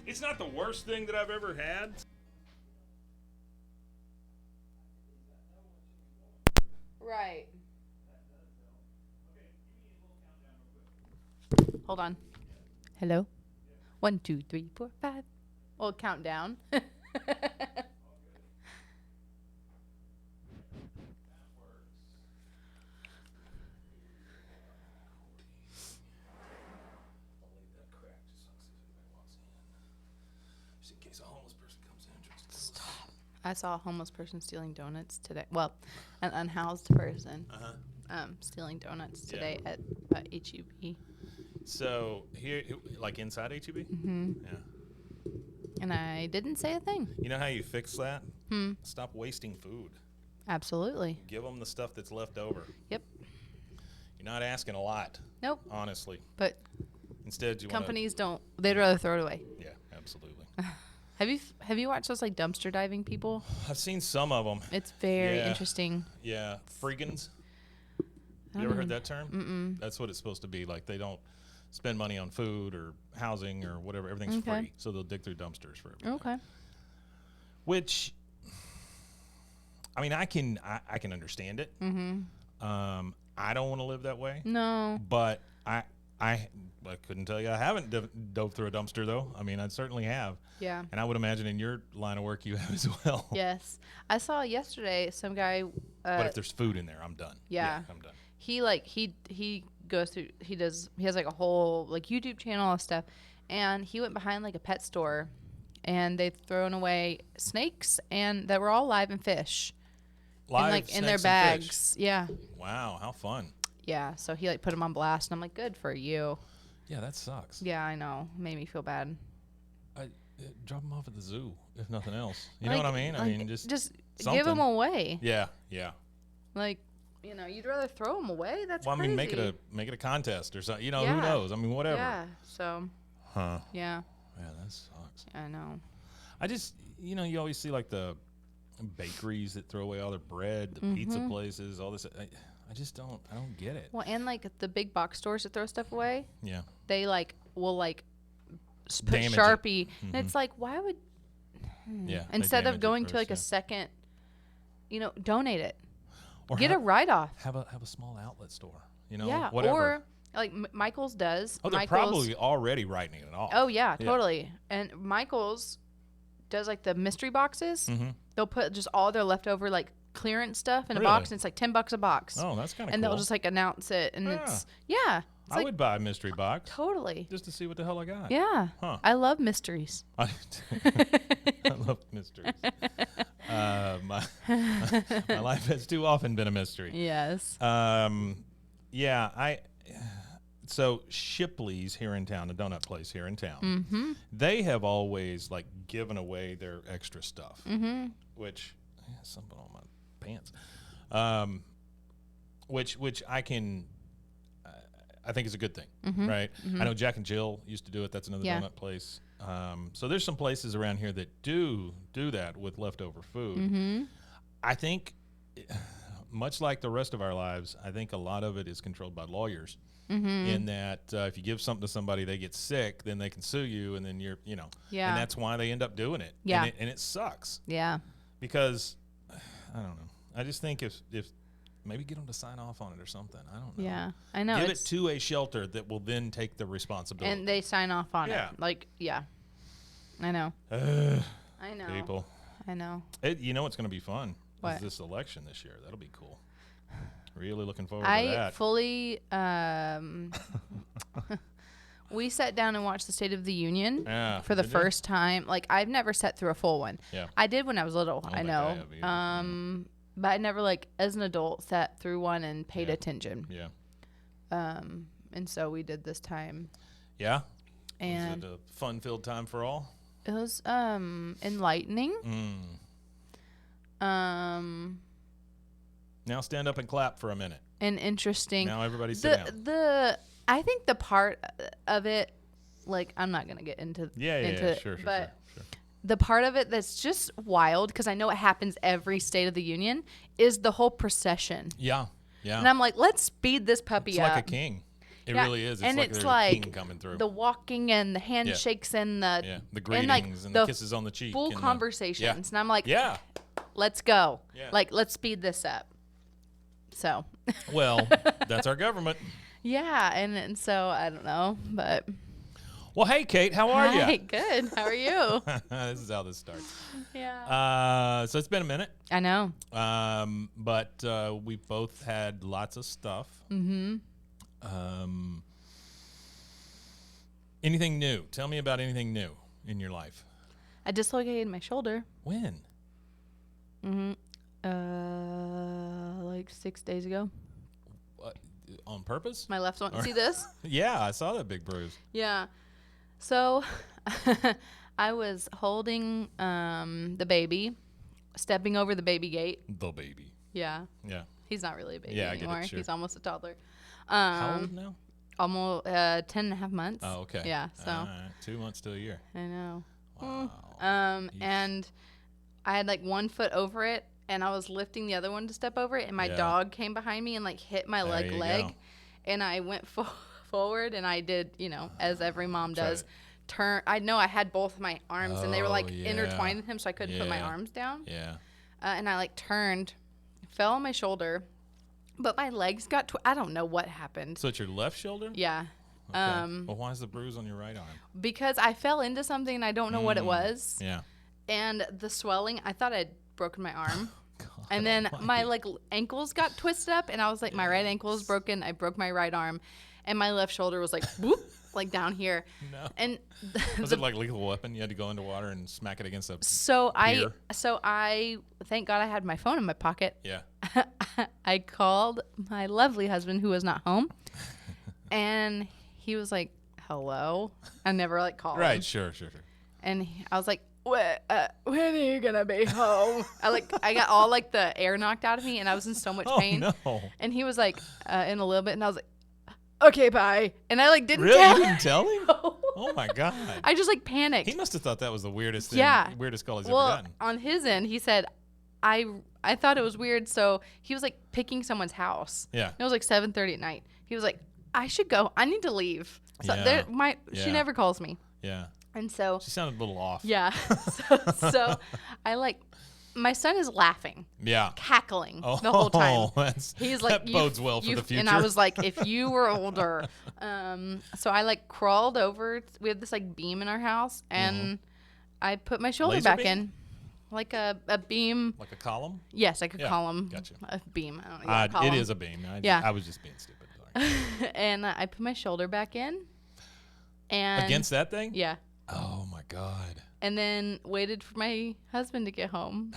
It's not the worst thing that I've ever had. Right. Hold on. Hello? 1, 2, 3, 4, 5. Well, count down. Just in case a homeless person comes in and tries to Stop. I saw a homeless person stealing donuts today. Well, an unhoused person stealing donuts today at HEB. So here, like inside HEB? Mm-hmm. Yeah. And I didn't say a thing. You know how you fix that? Stop wasting food. Absolutely. Give them the stuff that's left over. Yep. You're not asking a lot. Nope. Honestly. But instead, you companies don't. They'd rather throw it away. Yeah, absolutely. Have you watched those like dumpster diving people? I've seen some of them. It's very interesting. Yeah, freegans. You ever heard that term? Mm-mm. That's what it's supposed to be. Like they don't spend money on food or housing or whatever. Everything's free, so they'll dig through dumpsters for everything. Okay. Which, I mean, I can understand it. Mm-hmm. I don't want to live that way. No. But I couldn't tell you I haven't dove through a dumpster though. I mean, I certainly have. Yeah. And I would imagine in your line of work you have as well. Yes. I saw yesterday some guy. But if there's food in there, I'm done. Yeah. I'm done. He goes through. He has like a whole like YouTube channel and stuff, and he went behind like a pet store, and they've thrown away snakes and that were all live and fish. Live in their snakes and bags. fish. Yeah. Wow, how fun. Yeah, so he like put them on blast, and I'm like, good for you. Yeah, that sucks. Yeah, I know. Made me feel bad. Drop them off at the zoo, if nothing else. You know what I mean? I mean, just something. give them away. Yeah. Like, you'd rather throw them away. That's well, crazy. I mean, make it a contest or something. Who Yeah. knows? I mean, whatever. Yeah. So. Huh. Yeah. Yeah, that sucks. I know. I just, you always see like the bakeries that throw away all their bread, the pizza places, all this. I just don't. I don't get it. Well, and like the big box stores that throw stuff away. Yeah. They will put Damage Sharpie, it. and it's like, why would? Yeah. Instead of going to like a second, donate it. Or get a write-off. Have a small outlet store. Yeah. Whatever. Or like Michael's does. Oh, they're probably already writing it off. Oh yeah, totally. And Michael's does like the mystery boxes. Mm-hmm. They'll put just all their leftover like clearance stuff in a box, and it's like $10 a box. Oh, that's kind of cool. And they'll just like announce it, and it's I would buy a mystery box. Totally. Just to see what the hell I got. Yeah. Huh. I love mysteries. I love mysteries. My life has too often been a mystery. Yes. So Shipley's here in town, a donut place here in town, they have always like given away their extra stuff, which something on my pants, which I think is a good thing, right? I know Jack and Jill used to do it. That's another donut place. So there's some places around here that do that with leftover food. I think, much like the rest of our lives, I think a lot of it is controlled by lawyers. In that if you give something to somebody, they get sick, then they can sue you, and then you're, and that's why they end up doing it. Yeah. And it sucks. Yeah. Because, I don't know. I just think if maybe get them to sign off on it or something. I don't know. Yeah, I know. Give it to a shelter that will then take the responsibility. And they sign off on it. Like, yeah. I know. I know. People. I know. You know what's going to be fun? What? Is this election this year. That'll be cool. Really looking forward to that. I fully we sat down and watched the State of the Union for the first time. Like, I've never sat through a full one. Yeah. I did when I was little, I know. But I never, like, as an adult, sat through one and paid attention. Yeah. And so we did this time. Yeah? And was it a fun-filled time for all? it was enlightening. Now stand up and clap for a minute. And interesting. Now everybody sit down. I think the part of it, like, I'm not gonna get into Sure. the part of it that's just wild, because I know it happens every State of the Union, is the whole procession. Yeah. And I'm like, let's speed this puppy it's up. like a king. It really is. And it's like a king coming through. The walking and the handshakes and the the greetings and the kisses on the cheek. Full conversations. And I'm like, let's go. Yeah. Like, let's speed this up. So. Well, that's our government. Yeah. And so, I don't know, but. Well, hey, Kate, how are you? Hey, good. How are you? This is how this starts. Yeah. So it's been a minute. I know. But we've both had lots of stuff. Mm-hmm. Anything new? Tell me about anything new in your life. I dislocated my shoulder. When? Like 6 days ago. On purpose? My left one. See this? Yeah, I saw that big bruise. Yeah. So I was holding the baby, stepping over the baby gate. The baby. Yeah. Yeah. He's not really a baby anymore. I get it, sure. He's almost a toddler. How old now? Almost 10 and a half months. Oh, okay. Yeah. So. All right. 2 months to a year. I know. Wow. And I had like 1 foot over it, and I was lifting the other one to step over it, and my dog came behind me and like hit my leg, go. and I went forward, and I did, as every mom does, turn. I know I had both my arms, and they were like intertwined with him, so I couldn't put my arms down. Yeah. And I like turned, fell on my shoulder, but my legs got. I don't know what happened. So it's your left shoulder? Yeah. Okay. Well, why is the bruise on your right arm? Because I fell into something and I don't know what it was. Yeah. And the swelling, I thought I'd broken my arm. God, and then my like ankles got twisted up, and I was like, my right ankle is broken. I broke my right arm, and my left shoulder was like, whoop, like down here. No. And was it like Lethal Weapon? You had to go into water and smack it against a pier? So I thank God I had my phone in my pocket. Yeah. I called my lovely husband, who was not home, and he was like, hello. I never like called him. Right. Sure. And I was like, when are you gonna be home? I got all like the air knocked out of me, and I was in so much pain. Oh, no. And he was like, in a little bit, and I was like, okay, bye. And I like didn't really? tell You didn't tell him? No. Oh my God. I just like panicked. He must have thought that was the weirdest thing. Yeah. Weirdest call he's well, ever gotten. on his end, he said, I thought it was weird, so he was like picking someone's house. Yeah. It was like 7:30 at night. He was like, I should go. I need to leave. So she never calls me. Yeah. And so she sounded a little off. Yeah. So I like, my son is laughing. Yeah. Cackling the whole time. He's like, that bodes well for the future. And I was like, if you were older. So I like crawled over. We have this like beam in our house, and I put my shoulder back in. Like a beam. Like a column? Yes, like a column. Gotcha. A beam. I don't know. A column. It is a beam. I was just being stupid. And I put my shoulder back in. And against that thing? Yeah. Oh my God. And then waited for my husband to get home.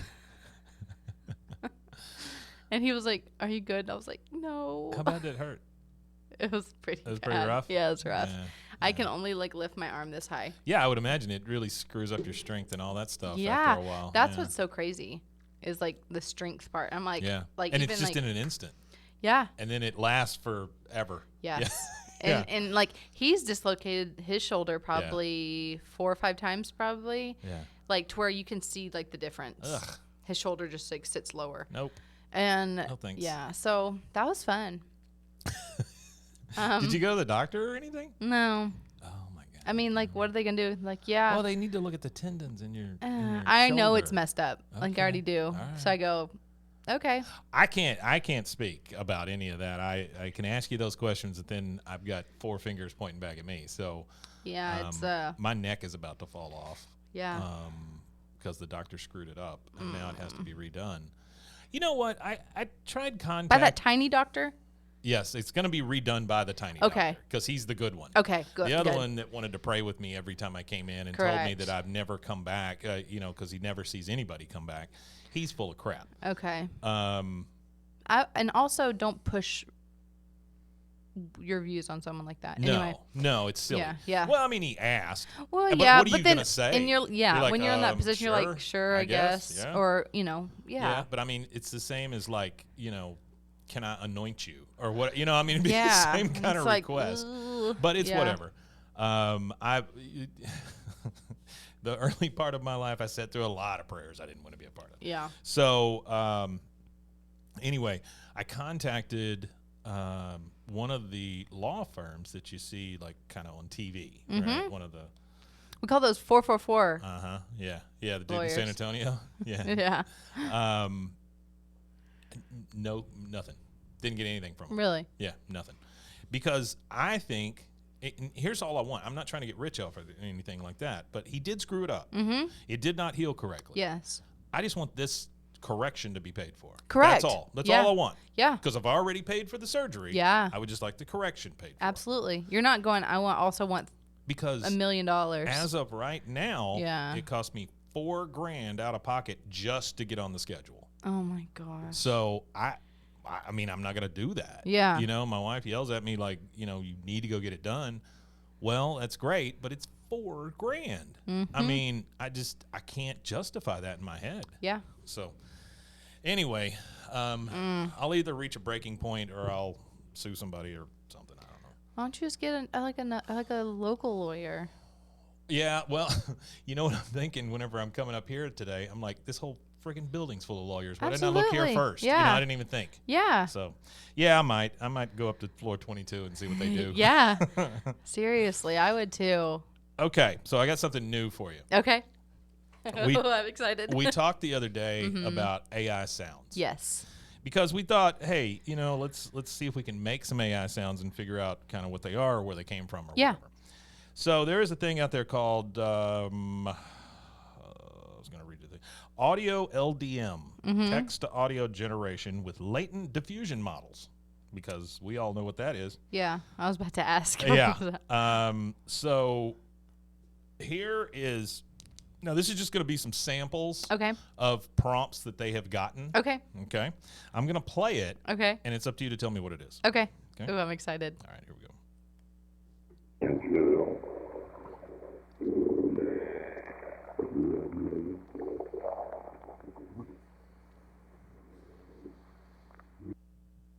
And he was like, are you good? And I was like, no. How bad did it hurt? It was pretty pretty bad. rough? Yeah, it was rough. Yeah. I can only like lift my arm this high. Yeah, I would imagine it really screws up your strength and all that stuff after a while. That's what's so crazy is like the strength part. I'm like, and even it's just in an instant. Yeah. And then it lasts forever. Yes. Yeah. And like he's dislocated his shoulder probably 4 or 5 times probably. Yeah. Like to where you can see like the difference. Ugh. His shoulder just like sits lower. Nope. And no thanks. Yeah, so that was fun. Did you go to the doctor or anything? No. Oh my God. I mean, like, what are they gonna do? Like, yeah. Well, they need to look at the tendons in your. I shoulder. know it's messed up. Okay. Like I already do. Right. So I go, okay. I can't speak about any of that. I can ask you those questions, and then I've got 4 fingers pointing back at me. So yeah, it's my neck is about to fall off. Yeah. Because the doctor screwed it up, and now it has to be redone. You know what? I tried contact by that tiny doctor. Yes, it's going to be redone by the tiny doctor because he's the good one. Okay, good. The other one that wanted to pray with me every time I came in and told me that I've never come back, because he never sees anybody come back. He's full of crap. Okay. And also don't push your views on someone like that. Anyway. No, it's silly. Yeah. Well, I mean, he asked. Well, but yeah, what are you but then gonna say? when you're like, when you're in that position, sure, you're like, sure, I guess. Yeah. Or Yeah, but I mean, it's the same as like, can I anoint you or what? I mean, it'd be the same kind of request. But it's whatever. The early part of my life, I sat through a lot of prayers I didn't want to be a part of. Yeah. So anyway, I contacted one of the law firms that you see like kind of on TV, right? One of the we call those 444. Yeah, the dude Lawyers. in San Antonio. Yeah. No, nothing. Didn't get anything from him. Really? Yeah, nothing. Because I think, and here's all I want. I'm not trying to get rich off of it or anything like that, but he did screw it up. It did not heal correctly. Yes. I just want this correction to be paid for. Correct. That's all. That's all I want. Yeah. Because I've already paid for the surgery. Yeah. I would just like the correction paid for. Absolutely. You're not going, also want because $1 million. As of right now, Yeah. it cost me $4,000 out of pocket just to get on the schedule. Oh my gosh. So I mean, I'm not going to do that. Yeah. You know, my wife yells at me like, you know, you need to go get it done. Well, that's great, but it's $4,000. I mean, I can't justify that in my head. Yeah. So anyway, I'll either reach a breaking point or I'll sue somebody or something. I don't know. Why don't you just get a local lawyer? Yeah, well, you know what I'm thinking whenever I'm coming up here today? I'm like, this whole freaking building's full of lawyers. Why didn't I look here first? Yeah. You know, I didn't even think. Yeah. So, yeah, I might go up to floor 22 and see what they do. Yeah. Seriously, I would too. Okay, so I got something new for you. Okay. I'm excited. We talked the other day about AI sounds. Yes. Because we thought, hey, you know, let's see if we can make some AI sounds and figure out kind of what they are or where they came from or whatever. So there is a thing out there called I was going to read the thing. Audio LDM, text to audio generation with latent diffusion models, because we all know what that is. Yeah, I was about to ask. Yeah. So here is, now this is just going to be some samples of prompts that they have gotten. Okay. Okay. I'm going to play it. Okay. And it's up to you to tell me what it is. Okay. Okay. Ooh, I'm excited. All right, here we go.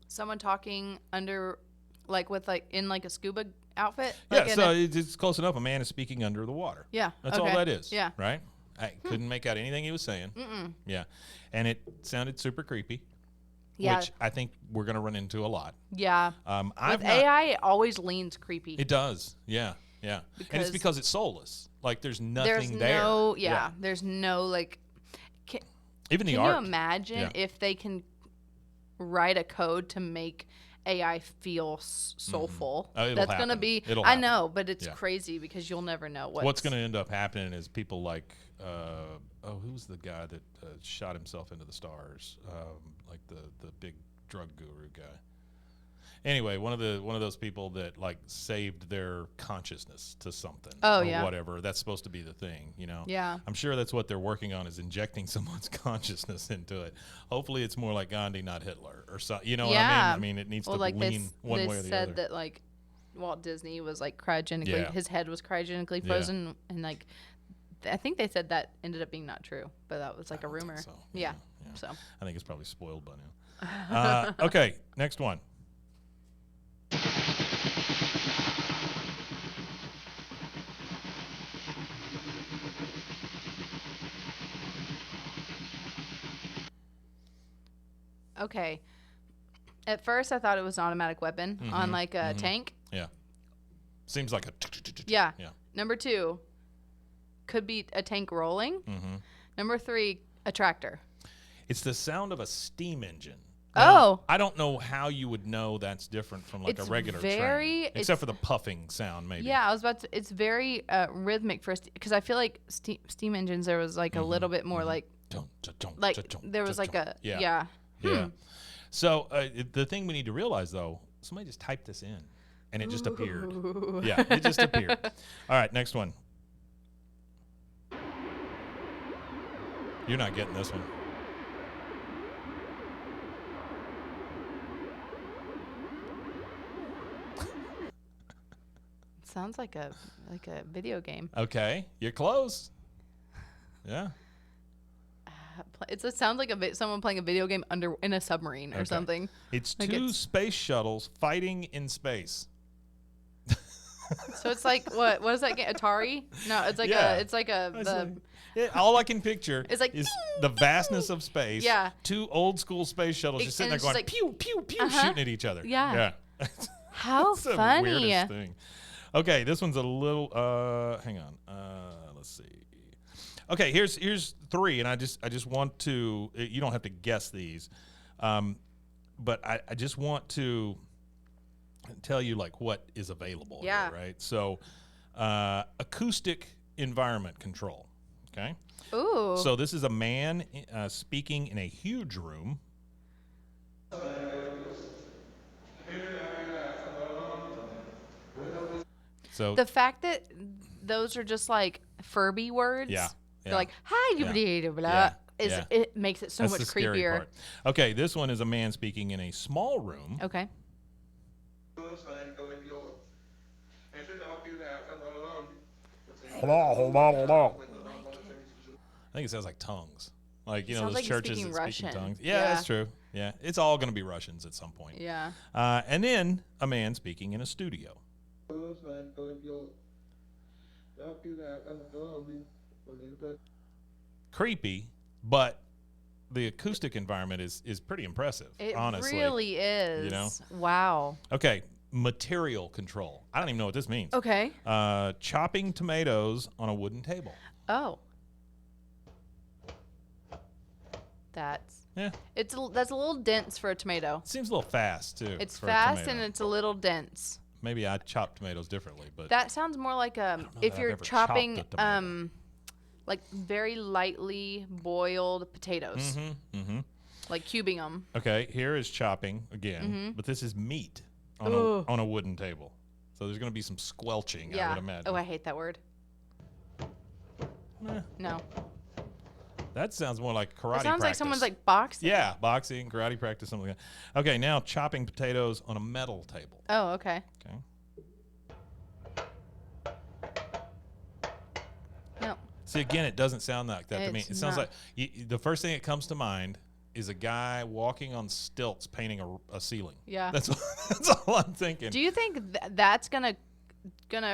Someone talking under, in a scuba outfit? Yeah, so it's close enough. A man is speaking under the water. Yeah. That's all that is. Yeah. Right? I couldn't make out anything he was saying. Yeah. And it sounded super creepy. Yeah. Which I think we're going to run into a lot. Yeah. With AI, it always leans creepy. It does. Yeah. Yeah. And it's because it's soulless. Like there's nothing there. There's no even the art. Can you imagine if they can write a code to make AI feel soulful? That's going to be, I know, but it's crazy because you'll never know what's going to end up happening is people like, who's the guy that shot himself into the stars? Like the big drug guru guy. Anyway, one of those people that like saved their consciousness to something or whatever. That's supposed to be the thing, you know. Yeah. I'm sure that's what they're working on, is injecting someone's consciousness into it. Hopefully it's more like Gandhi, not Hitler or something. You know what I mean? I mean, it needs to lean one way or the other. They said that like Walt Disney was like cryogenically, his head was cryogenically frozen, and like I think they said that ended up being not true, but that was like a rumor. So. Yeah. So I think it's probably spoiled by now. Okay, next one. Okay. At first, I thought it was an automatic weapon on like a tank. Yeah. Seems like a. Yeah. Number 2, could be a tank rolling. Number 3, a tractor. It's the sound of a steam engine. Now, I don't know how you would know that's different from like a regular train, except for the puffing sound, maybe. Yeah, I was about to. It's very rhythmic because I feel like steam engines, there was like a little bit more like there was like a yeah. So the thing we need to realize though, somebody just typed this in, and it just appeared. Yeah, it just appeared. All right, next one. You're not getting this one. Sounds like a video game. Okay, you're close. Yeah. It sounds like someone playing a video game in a submarine or something. It's two space shuttles fighting in space. So it's like what is that game? Atari? No, it's like all I can picture it's like is the vastness of space. Yeah. 2 old school space shuttles just sitting there going like, pew pew pew, shooting at each other. Yeah. How That's funny. the weirdest thing. Okay, this one's a little. Hang on. Let's see. Okay, here's 3, and I just want to. You don't have to guess these, but I just want to tell you like what is available. Yeah. Here, right. So, acoustic environment control. Okay. Ooh. So this is a man speaking in a huge room. So the fact that those are just like Furby words. Yeah. They're like hi blah blah. It makes it so That's much the scary creepier. part. Okay, this one is a man speaking in a small room. Okay. I think it sounds like tongues. Like, you know, Sounds those like he's churches speaking that speak in Russian. tongues. Yeah, Yeah. that's true. Yeah, it's all going to be Russians at some point. Yeah. And then a man speaking in a studio. Creepy, but the acoustic environment is pretty impressive, It honestly. really is. You know? Wow. Okay, material control. I don't even know what this means. Okay. Chopping tomatoes on a wooden table. Oh. That's Yeah. that's a little dense for a tomato. It seems a little fast, too. It's for a fast tomato. and it's a little dense. Maybe I chop tomatoes differently, but That sounds more like know if that you're I've ever chopped chopping a tomato. like very lightly boiled potatoes, like cubing them. Okay, here is chopping again, but this is meat on Ooh. on a wooden table. So there's going to be some squelching, I Yeah. would imagine. Oh, I hate that word. No. That sounds more like karate It sounds like practice. someone's like boxing. Yeah, boxing, karate practice, something like that. Okay, now chopping potatoes on a metal table. Oh, okay. Okay. No. See, again, it doesn't sound like that to me. It's It sounds not. like the first thing that comes to mind is a guy walking on stilts painting a ceiling. Yeah. That's all I'm thinking. Do you think that's gonna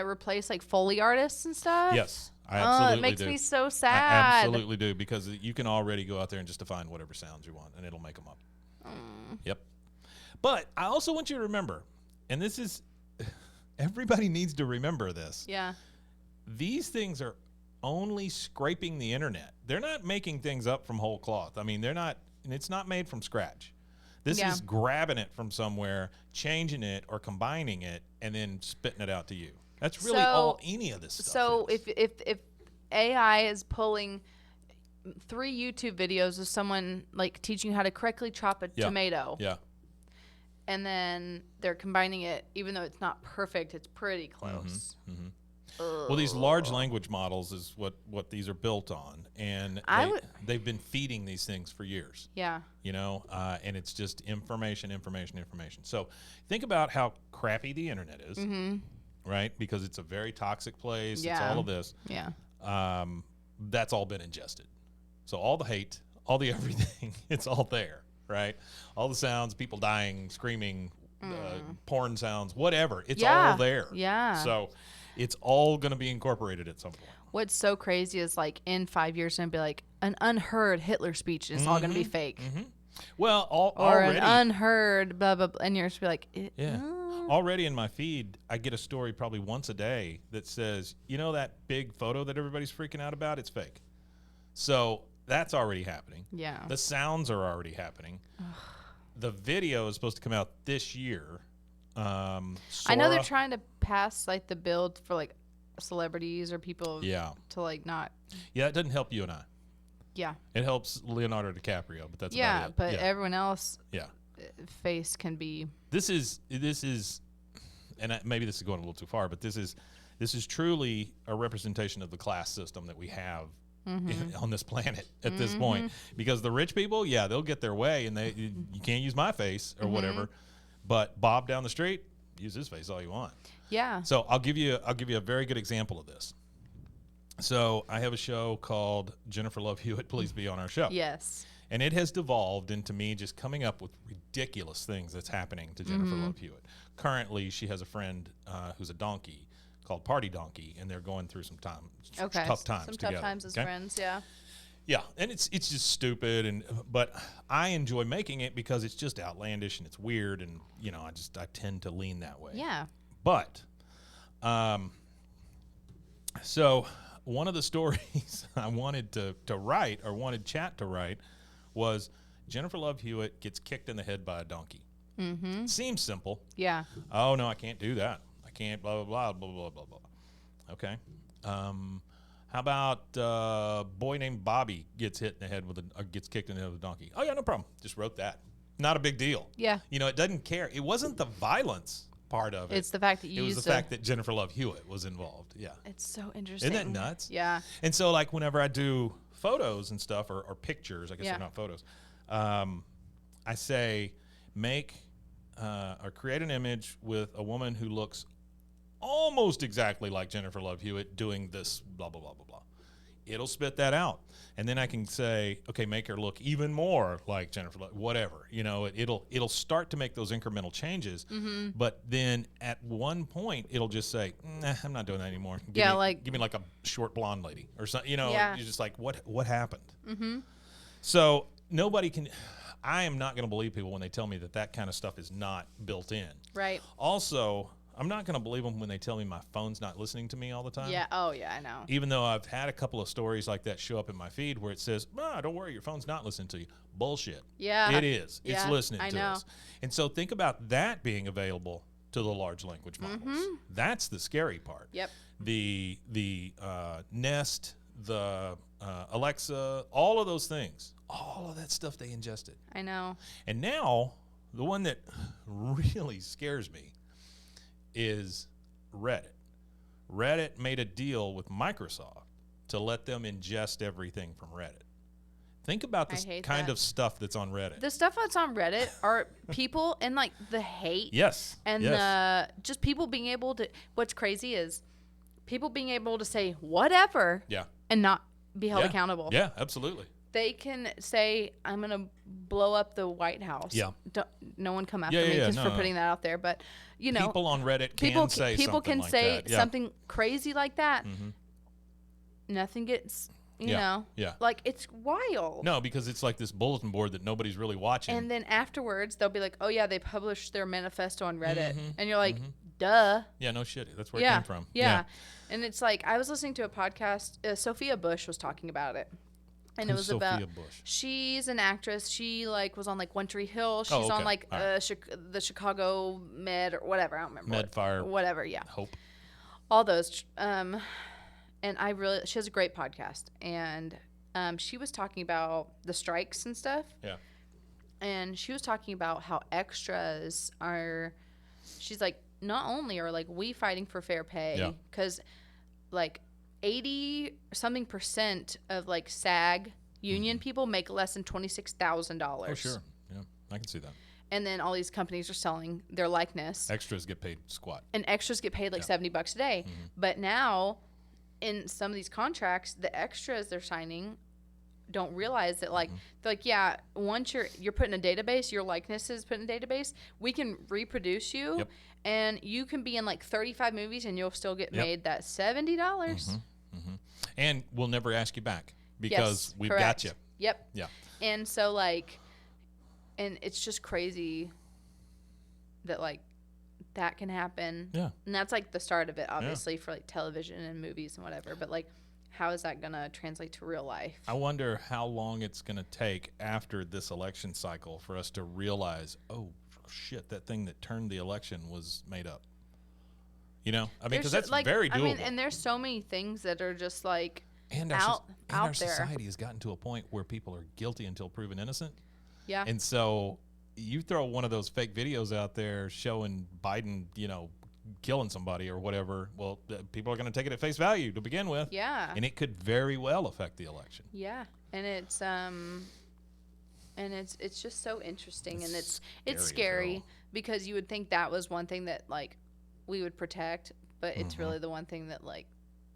replace like Foley artists and stuff? Yes, I absolutely it makes do. me so I sad. absolutely do, because you can already go out there and just define whatever sounds you want, and it'll make them up. Yep. But I also want you to remember, and this is, everybody needs to remember this. Yeah. These things are only scraping the internet. They're not making things up from whole cloth. I mean, it's not made from scratch. This Yeah. is grabbing it from somewhere, changing it or combining it, and then spitting it out to you. That's really all any of this stuff So is. if AI is pulling 3 YouTube videos of someone like teaching you how to correctly chop a tomato, Yeah. and then they're combining it, even though it's not perfect, it's pretty close. Well, these large language models is what these are built on, and they've been feeding these things for years. Yeah. You know, and it's just information. So think about how crappy the internet is, right? Because it's a very toxic place. Yeah. It's all of this. Yeah. That's all been ingested. So all the hate, all the everything, it's all there, right? All the sounds, people dying, screaming, porn sounds, whatever. It's all there. Yeah. So it's all going to be incorporated at some point. What's so crazy is like in 5 years, it's going to be like an unheard Hitler speech, and it's all going to be fake. Well, Or already. an unheard blah, blah, blah, and you're just be like, Yeah. Already in my feed, I get a story probably once a day that says, you know, that big photo that everybody's freaking out about? It's fake. So that's already happening. Yeah. The sounds are already happening. The video is supposed to come out this year. I know they're trying to pass like the bill for like celebrities or people to like not. Yeah, it doesn't help you and I. Yeah. It helps Leonardo DiCaprio, but that's Yeah, about it. but everyone else Yeah. face can be. This is, and maybe this is going a little too far, but this is truly a representation of the class system that we have on this planet at this point. Because the rich people, yeah, they'll get their way, and you can't use my face or whatever. But Bob down the street, use his face all you want. Yeah. So I'll give you a very good example of this. So I have a show called Jennifer Love Hewitt, Please Be on Our Show. Yes. And it has devolved into me just coming up with ridiculous things that's happening to Jennifer Love Hewitt. Currently, she has a friend who's a donkey called Party Donkey, and they're going through some tough times some together. tough times as friends, yeah. Yeah, and it's just stupid, but I enjoy making it because it's just outlandish and it's weird, and I tend to lean that way. Yeah. But, so one of the stories I wanted to write, or wanted Chat to write, was Jennifer Love Hewitt gets kicked in the head by a donkey. Mm-hmm. Seems simple. Yeah. Oh no, I can't do that. I can't. Blah blah blah blah blah blah blah. Okay. How about boy named Bobby gets hit in the head gets kicked in the head with a donkey? Oh yeah, no problem. Just wrote that. Not a big deal. Yeah. It doesn't care. It wasn't the violence part of it. It's the fact that it was the fact that Jennifer Love Hewitt was involved. Yeah. It's so interesting. Isn't that nuts? Yeah. And so like whenever I do photos and stuff or pictures, I guess they're not photos. I say make or create an image with a woman who looks almost exactly like Jennifer Love Hewitt doing this blah, blah, blah, blah, blah. It'll spit that out. And then I can say, okay, make her look even more like Jennifer Love, whatever. It'll start to make those incremental changes. Mm-hmm. But then at one point, it'll just say, nah, I'm not doing that anymore. Give me like a short blonde lady or something. You're just like, what happened? Mm-hmm. So I am not going to believe people when they tell me that kind of stuff is not built in. Right. Also, I'm not going to believe them when they tell me my phone's not listening to me all the time. Yeah. Oh, yeah, I know. Even though I've had a couple of stories like that show up in my feed where it says, don't worry, your phone's not listening to you. Bullshit. Yeah. It is. Yeah, it's listening I to know. us. And so think about that being available to the large language models. Mm-hmm. That's the scary part. Yep. The Nest, the Alexa, all of those things. All of that stuff they ingested. I know. And now, the one that really scares me is Reddit. Reddit made a deal with Microsoft to let them ingest everything from Reddit. Think about this kind of stuff that's on Reddit. The stuff that's on Reddit are people and like the hate. Yes. And just people being able to, what's crazy is people being able to say whatever and not be held accountable. Yeah, absolutely. They can say, I'm going to blow up the White House. Yeah. No one come after me for putting that out there. But, people on Reddit can say something crazy like that. Mm-hmm. Nothing gets, you know. Yeah. Like, it's wild. No, because it's like this bulletin board that nobody's really watching. And then afterwards, they'll be like, oh, yeah, they published their manifesto on Reddit. Mm-hmm. And you're like, duh. Yeah, no shit. That's where it came from. Yeah. And it's like, I was listening to a podcast. Sophia Bush was talking about it. And it was Sophia Bush? She's an actress. She was on One Tree Hill. She's on the Chicago Med or whatever. I don't remember. Medfire. Whatever. Yeah. Hope. All those. And she has a great podcast. And she was talking about the strikes and stuff. Yeah. And she was talking about how extras are. She's like, not only are we fighting for fair pay, because 80% of SAG union people make less than $26,000. Oh, sure. Yeah, I can see that. And then all these companies are selling their likeness. Extras get paid squat. And extras get paid $70 a day. Mm-hmm. But now, in some of these contracts, the extras they're signing don't realize that they're like, once you're put in a database, your likeness is put in a database, we can reproduce you. Yep. And you can be in 35 movies and you'll still get made that $70. Mm-hmm. Mm-hmm. And we'll never ask you back because we've got you. Yep. Yeah. And so and it's just crazy that that can happen. Yeah. And that's the start of it, obviously, for television and movies and whatever. But how is that going to translate to real life? I wonder how long it's going to take after this election cycle for us to realize, oh, shit, that thing that turned the election was made up. Because that's very doable. And there's so many things that are just and out our there. Society has gotten to a point where people are guilty until proven innocent. Yeah. And so you throw one of those fake videos out there showing Biden, killing somebody or whatever, well, people are going to take it at face value to begin with. Yeah. And it could very well affect the election. Yeah. And it's just so interesting, and it's scary because you would think that was one thing that we would protect, but it's really the one thing that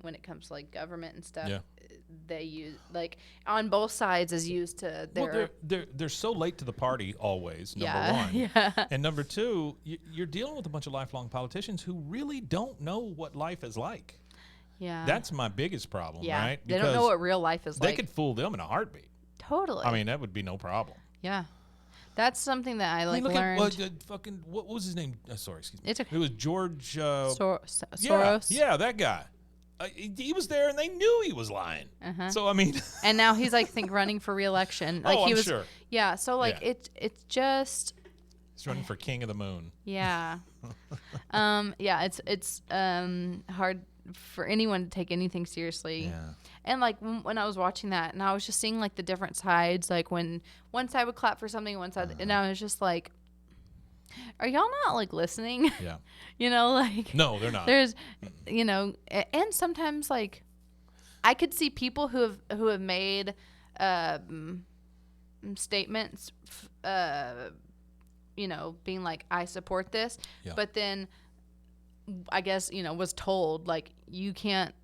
when it comes to like government and stuff. Yeah. They use like on both sides is used to their. Well, they're so late to the party always. Number Yeah, one, yeah. and number two, you're dealing with a bunch of lifelong politicians who really don't know what life is like. Yeah. That's my biggest problem, Yeah. right? They don't know what real life is they like. could fool them in a heartbeat. Totally. I mean, that would be no problem. Yeah. That's something that I like look learned. at what was his name? Sorry, excuse me. It's okay. It was George Soros. Yeah, that guy. He was there, and they knew he was lying. So I mean, and now he's like running for re-election. Like I'm he was, sure. Yeah. So like it's just. He's running for king of the moon. Yeah. Yeah. It's hard for anyone to take anything seriously. Yeah. And like when I was watching that, and I was just seeing like the different sides, like when one side would clap for something, one side, and I was just like, are y'all not like listening? Yeah. You know, like no, they're not. There's, you know, and sometimes like I could see people who have made statements, you know, being like, I support this, but then I guess, you know, was told like you can't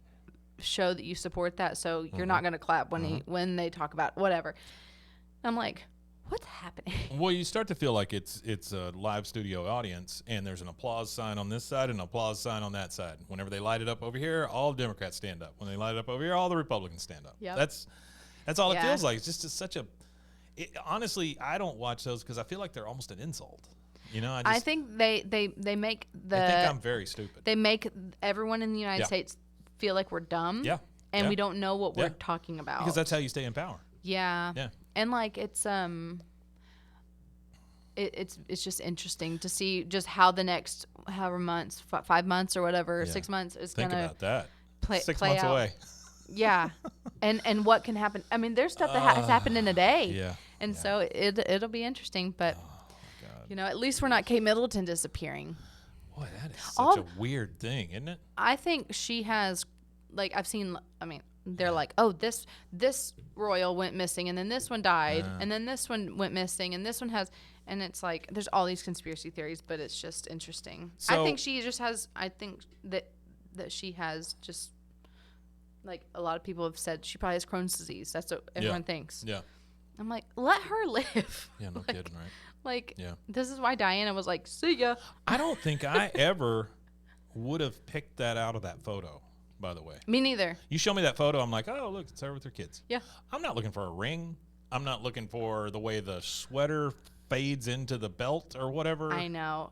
show that you support that, so you're not going to clap when they talk about whatever. I'm like, what's happening? Well, you start to feel like it's a live studio audience, and there's an applause sign on this side and an applause sign on that side. Whenever they light it up over here, all the Democrats stand up. When they light it up over here, all the Republicans stand up. Yep. That's all it feels like. It's just such a. Honestly, I don't watch those because I feel like they're almost an insult. You know, I think they make the. I think I'm very stupid. They make everyone in the United States feel like we're dumb. Yeah. And we don't know what we're talking about. Because that's how you stay in power. Yeah. Yeah. And like it's just interesting to see just how the next however months, 5 months or whatever, 6 months is Think gonna about that. play 6 play months out. away. Yeah. And what can happen? I mean, there's stuff that has happened in a day. Yeah. And so it'll be interesting, but you know, at least we're not Kate Middleton disappearing. Boy, that is such a weird thing, isn't it? I think she has, like, I've seen. I mean, they're like, oh, this royal went missing, and then this one died, and then this one went missing, and this one has, and it's like there's all these conspiracy theories, but it's just interesting. So, I think she just has. I think that she has just, like a lot of people have said, she probably has Crohn's disease. That's what everyone thinks. Yeah. I'm like, let her live. Yeah, no kidding, right? Like, this is why Diana was like, see ya. I don't think I ever would have picked that out of that photo, by the way. Me neither. You show me that photo, I'm like, oh, look, it's her with her kids. Yeah. I'm not looking for a ring. I'm not looking for the way the sweater fades into the belt or whatever. I know.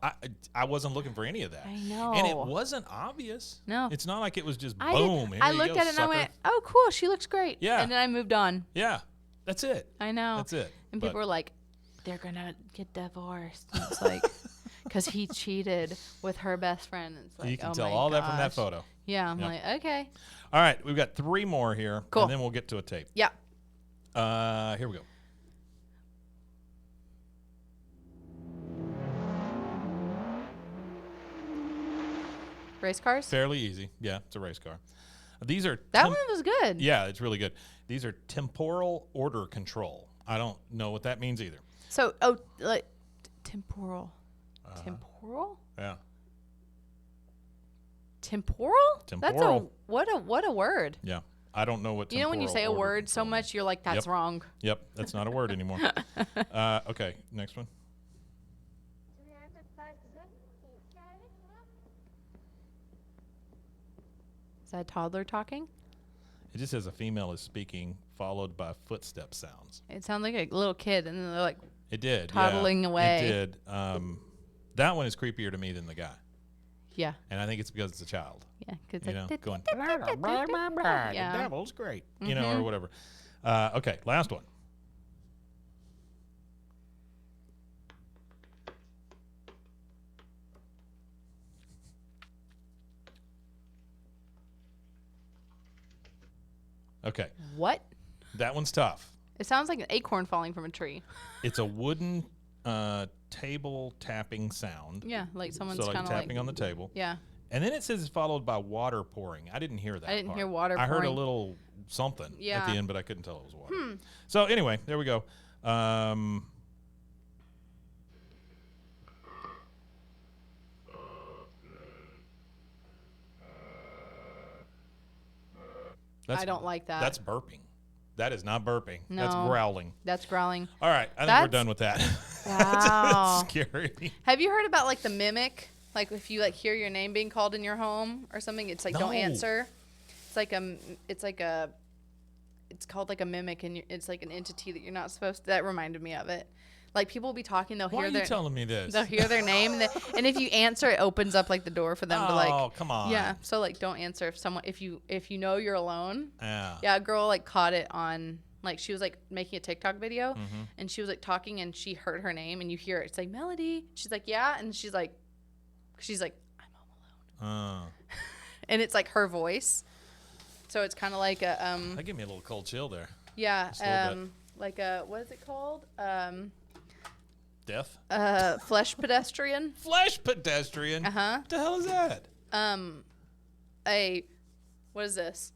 I wasn't looking for any of that. I know. And it wasn't obvious. No. It's not like it was just I boom. I looked at it and I went, oh, cool. She looks great. Yeah. And then I moved on. Yeah. That's it. I know. That's it. And people were like, they're going to get divorced. And it's like, because he cheated with her best friend. And it's like, you can oh tell my all gosh. that from that photo. Yeah. I'm like, okay. All right. We've got 3 more here. Cool. And then we'll get to a tape. Yeah. Here we go. Race cars? Fairly easy. Yeah, it's a race car. These are That one was good. Yeah, it's really good. These are temporal order control. I don't know what that means either. So, like temporal. Temporal? Yeah. Temporal? Temporal. That's what a word. Yeah. I don't know what You know when you say a order word so control much, you're like, that's wrong. Yep, that's not a word anymore. Okay, next one. Is that a toddler talking? It just says a female is speaking, followed by footstep sounds. It sounds like a little kid, and then they're like, It did. toddling away. It did. That one is creepier to me than the guy. yeah, And I think it's because it's a child. yeah, because You know, going, Yeah. the devil's great, you know, or whatever. Okay, last one. Okay, What? that one's tough. It sounds like an acorn falling from a tree. It's a wooden table tapping sound. Yeah, like someone's So like kind of tapping like on the table. yeah. And then it says it's followed by water pouring. I didn't hear that. I didn't part. hear water I heard a pouring. little something at Yeah. the end, but I couldn't tell it was water. So anyway, there we go. I don't like that. That's burping. That is not burping. No. That's growling. That's growling. All right. I think we're done with that. Wow. That's scary. Have you heard about like the mimic? Like if you like hear your name being called in your home or something, it's like don't answer. It's called like a mimic, and it's like an entity that you're not supposed to. That reminded me of it. Like people will be talking, Why are you telling me this? They'll hear their name, and if you answer, it opens up like the door for them to like. Oh, come on. Yeah, so like don't answer if you know you're alone. Yeah. Yeah, a girl like caught it on like she was like making a TikTok video, and she was like talking, and she heard her name, and you hear it. It's like Melody. She's like yeah, and she's like I'm home alone. And it's like her voice. So it's kind of like a That gave me a little cold chill there. Yeah, like a what is it called? Death? Flesh pedestrian. Flesh pedestrian? Uh-huh. What the hell is that? What is this?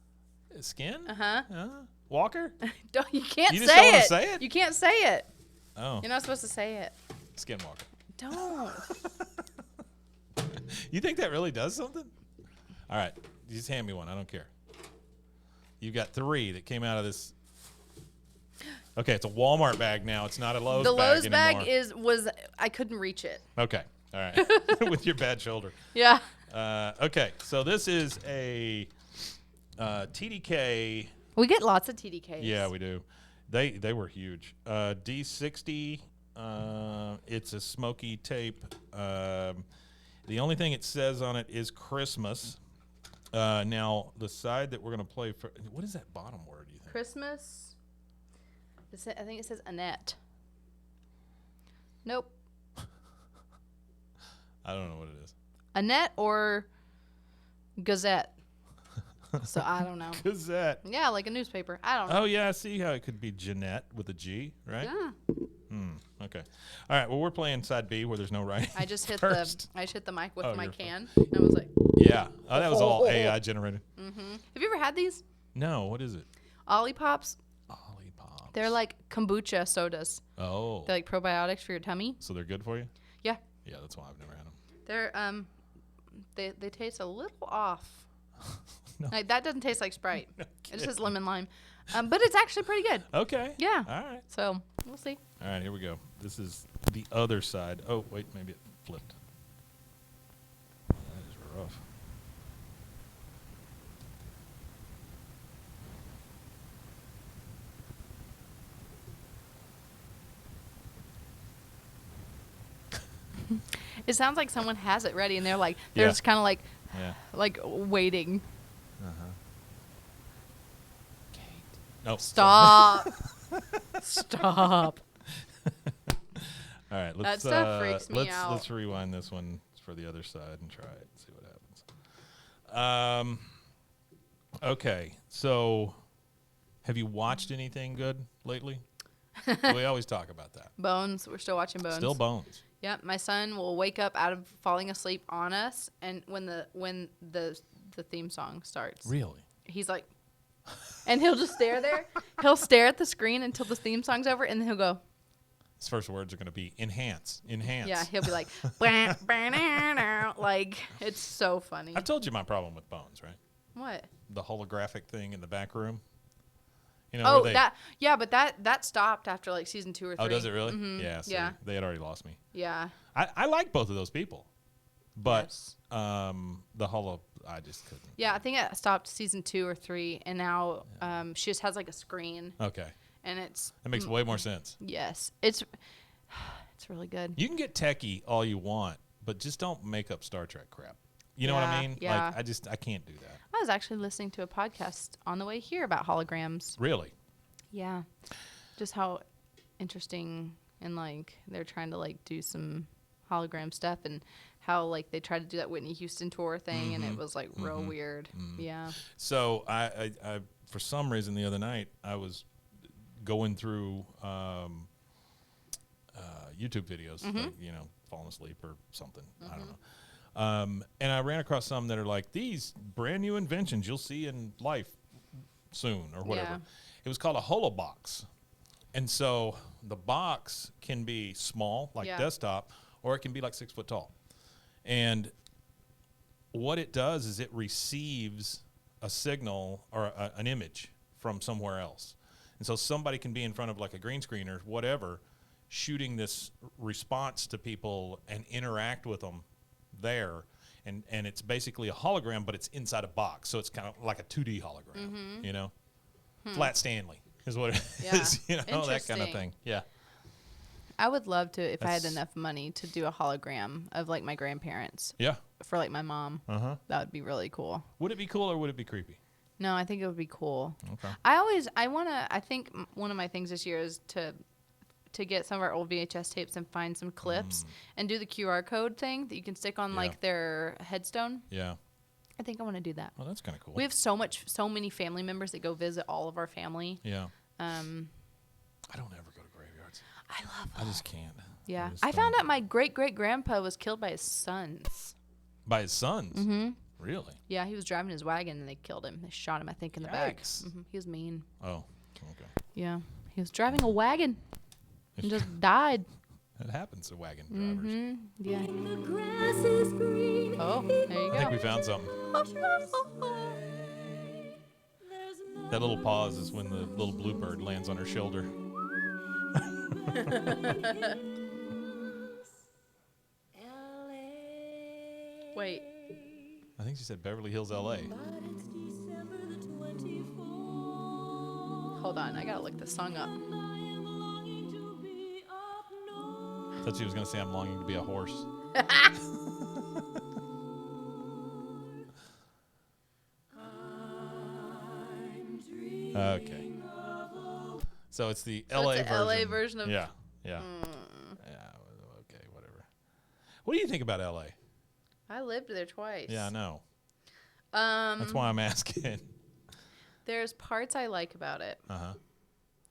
Skin? Uh-huh. Walker? You can't you say just don't it. want to say it? You can't say it. Oh. You're not supposed to say it. Skinwalker. Don't. You think that really does something? All right. Just hand me one. I don't care. You've got 3 that came out of this. Okay, it's a Walmart bag now. It's not a Lowe's bag The Lowe's anymore. bag was I couldn't reach it. Okay. All right. With your bad shoulder. Yeah. Okay, so this is a TDK. We get lots of TDKs. Yeah, we do. They were huge. D60. It's a smoky tape. The only thing it says on it is Christmas. Now the side that we're gonna play for. What is that bottom word? You think? Christmas. I think it says Annette. Nope. I don't know what it is. Annette or Gazette. So I don't know. Gazette. Yeah, like a newspaper. I don't know. Oh yeah, I see how it could be Jeanette with a G, right? Yeah. Okay. All right. Well, we're playing side B where there's no writing. I just hit first. the mic with my you're can, and I was like. Yeah. Oh, that was all AI generated. Have you ever had these? No. What is it? Ollipops. Ollipops. They're like kombucha sodas. Oh. They're like probiotics for your tummy. So they're good for you? Yeah. Yeah, that's why I've never had them. They're they taste a little off. No. Like that doesn't taste like Sprite. It just says lemon lime, but it's actually pretty good. Okay. Yeah. All right. So we'll see. All right, here we go. This is the other side. Oh, wait, maybe it flipped. That is rough. It sounds like someone has it ready, and they're just kind of like, like waiting. Kate. No. Stop. Stop. All right, That stuff freaks me out. Let's rewind this one for the other side and try it and see what happens. Okay, so have you watched anything good lately? We always talk about that. Bones. We're still watching Bones. Still Bones. Yeah, my son will wake up out of falling asleep on us, and when the theme song starts, Really? he's like, and he'll just stare there. He'll stare at the screen until the theme song's over, and then he'll go. His first words are going to be enhance. Yeah, he'll be like, "Bah, bah, nah, nah." Like it's so funny. I've told you my problem with Bones, right? What? The holographic thing in the back room. You know, Oh, but that stopped after like season 2 or 3. Oh, does it really? Mm-hmm. Yeah. So yeah. They had already lost me. Yeah. I like both of those people, but Yes. the holo, I just couldn't. Yeah, I think it stopped season 2 or 3, and now she just has like a screen, Okay. and it's That makes way more sense. yes, it's really good. You can get techie all you want, but just don't make up Star Trek crap. You know what I mean? Yeah. Like I can't do that. I was actually listening to a podcast on the way here about holograms. Really? Yeah, just how interesting, and like they're trying to like do some hologram stuff, and how like they tried to do that Whitney Houston tour thing, and it was like real weird. Yeah. So I for some reason the other night I was going through YouTube videos, like, you know, falling asleep or something. I don't know. And I ran across some that are like these brand new inventions you'll see in life soon or whatever. Yeah. It was called a holobox. And so the box can be small, like desktop, or it can be like 6 foot tall. And what it does is it receives a signal or an image from somewhere else. And so somebody can be in front of like a green screen or whatever, shooting this response to people and interact with them there. And it's basically a hologram, but it's inside a box. So it's kind of like a 2D hologram, you know? Flat Stanley is what it is, you know, that kind of thing. Yeah. I would love to, if I had enough money, to do a hologram of like my grandparents. Yeah. For like my mom. That would be really cool. Would it be cool or would it be creepy? No, I think it would be cool. Okay. I think one of my things this year is to get some of our old VHS tapes and find some clips and do the QR code thing that you can stick on like their headstone. Yeah. I think I want to do that. Oh, that's kind of cool. We have so many family members that go visit all of our family. Yeah. I don't ever go to graveyards. I love them. I just can't. Yeah. I found out my great-great-grandpa was killed by his sons. By his sons? Mm-hmm. Really? Yeah, he was driving his wagon and they killed him. They shot him, I think, in the back. He was mean. Oh, okay. Yeah. He was driving a wagon and just died. That happens to wagon drivers. Yeah. Oh, there you go. I think we found something. That little pause is when the little bluebird lands on her shoulder. Wait. I think she said Beverly Hills, L.A. Hold on, I gotta look this song up. I thought she was going to say I'm longing to be a horse. Okay. So it's the LA it's version. LA version of Yeah. Yeah. Yeah. Okay, whatever. What do you think about LA? I lived there twice. Yeah, I know. That's why I'm asking. There's parts I like about it. Uh-huh.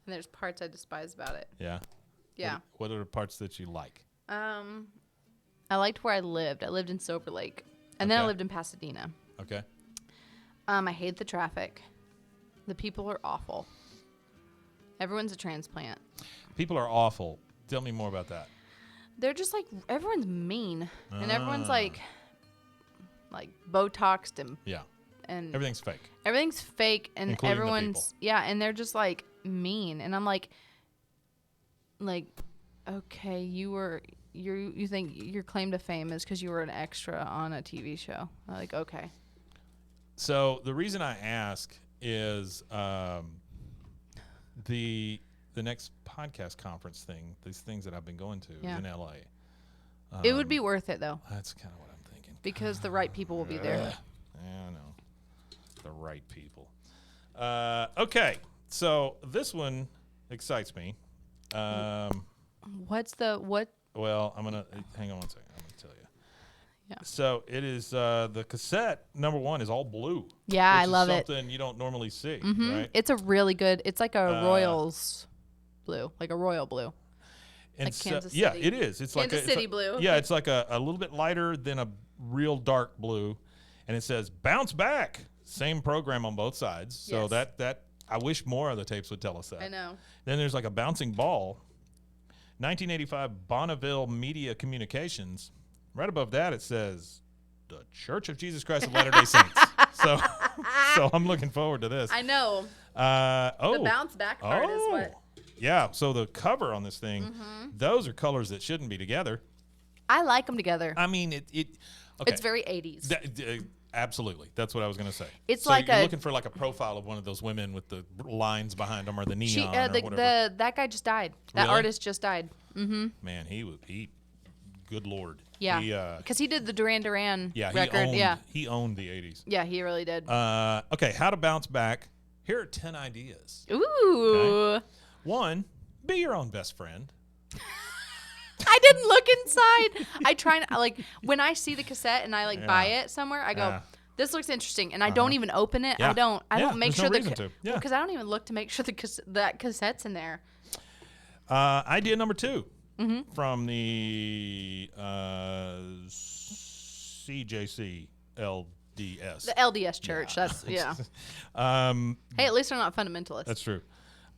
And there's parts I despise about it. Yeah. Yeah. What are the parts that you like? I liked where I lived. I lived in Silver Lake. And then I lived in Pasadena. Okay. I hate the traffic. The people are awful. Everyone's a transplant. People are awful. Tell me more about that. They're just like, everyone's mean. And everyone's like Botoxed and Everything's fake. Everything's fake and Including everyone's and they're just like mean. And I'm like okay, you think your claim to fame is because you were an extra on a TV show. I'm like, okay. So the reason I ask is the next podcast conference thing, these things that I've been going to is in LA. It would be worth it though. That's kind of what I'm thinking. Because the right people will be there. Yeah, I know. The right people. Okay, so this one excites me. What? Well, I'm gonna hang on one second. I'm gonna tell you. Yeah. So it is the cassette number one is all blue. Yeah, I love it. Something you don't normally see, right? It's a really good. It's like a Royals blue, like a royal blue. And like Kansas yeah, City. it is. It's like Kansas City blue. Yeah, it's like a little bit lighter than a real dark blue, and it says "Bounce Back." Same program on both sides. So that I wish more of the tapes would tell us that. I know. Then there's like a bouncing ball. 1985 Bonneville Media Communications. Right above that it says the Church of Jesus Christ of Latter-day Saints. So I'm looking forward to this. I know. The bounce back part is what. Yeah, so the cover on this thing, those are colors that shouldn't be together. I like them together. I mean, okay. It's very 80s. Absolutely. That's what I was going to say. It's so like you're looking for like a profile of one of the women with the lines behind them or the neon or whatever. That guy just died. That artist just died. Mm-hmm. Man, he good Lord. Yeah. Because he did the Duran Duran record. He owned the 80s. Yeah, he really did. Okay, how to bounce back. Here are 10 ideas. Ooh. Okay? 1, be your own best friend. I didn't look inside. I try and like when I see the cassette and I buy it somewhere, I go, this looks interesting, and I don't even open it. Yeah. I don't make sure because I don't even look to make sure that cassette's in there. Idea number 2 from the CJC LDS. The LDS church. That's hey, at least they're not fundamentalists. That's true.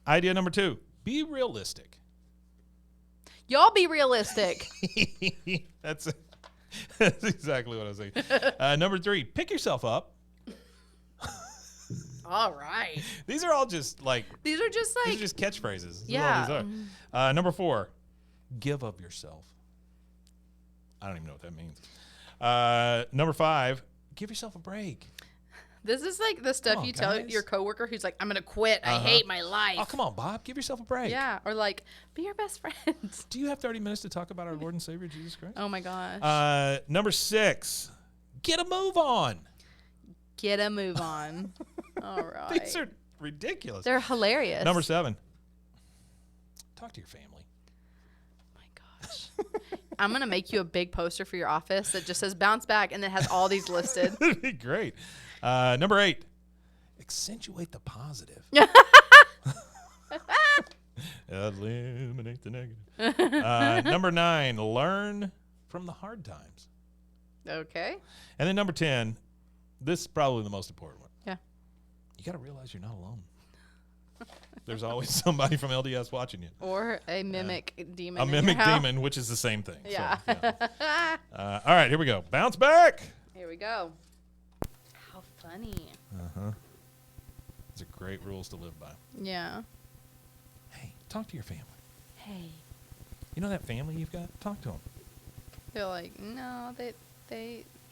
Idea number 2: be realistic. Y'all be realistic. That's exactly what I was saying. Number 3: pick yourself up. All right. These are all just like these are just catchphrases. This yeah. is all these are. Number 4, give of yourself. I don't even know what that means. Number 5, give yourself a break. This is like the stuff you tell your coworker who's like, I'm going to quit. I hate my life. Oh, come on, Bob. Give yourself a break. Yeah. Or like, be your best friend. Do you have 30 minutes to talk about our Lord and Savior, Jesus Christ? Oh, my gosh. Number 6, get a move on. Get a move on. All right. These are ridiculous. They're hilarious. Number 7, talk to your family. Oh, my gosh. I'm going to make you a big poster for your office that just says bounce back and it has all these listed. That'd be great. Number 8, accentuate the positive. Eliminate the negative. Number 9, learn from the hard times. Okay. And then number 10, this is probably the most important one. Yeah. You got to realize you're not alone. There's always somebody from LDS watching you. Or a mimic demon. A mimic demon, which is the same thing. Yeah. So, yeah. All right, here we go. Bounce back. Here we go. How funny. Uh-huh. These are great rules to live by. Yeah. Hey, talk to your family. Hey. You know that family you've got? Talk to them. They're like, no, they.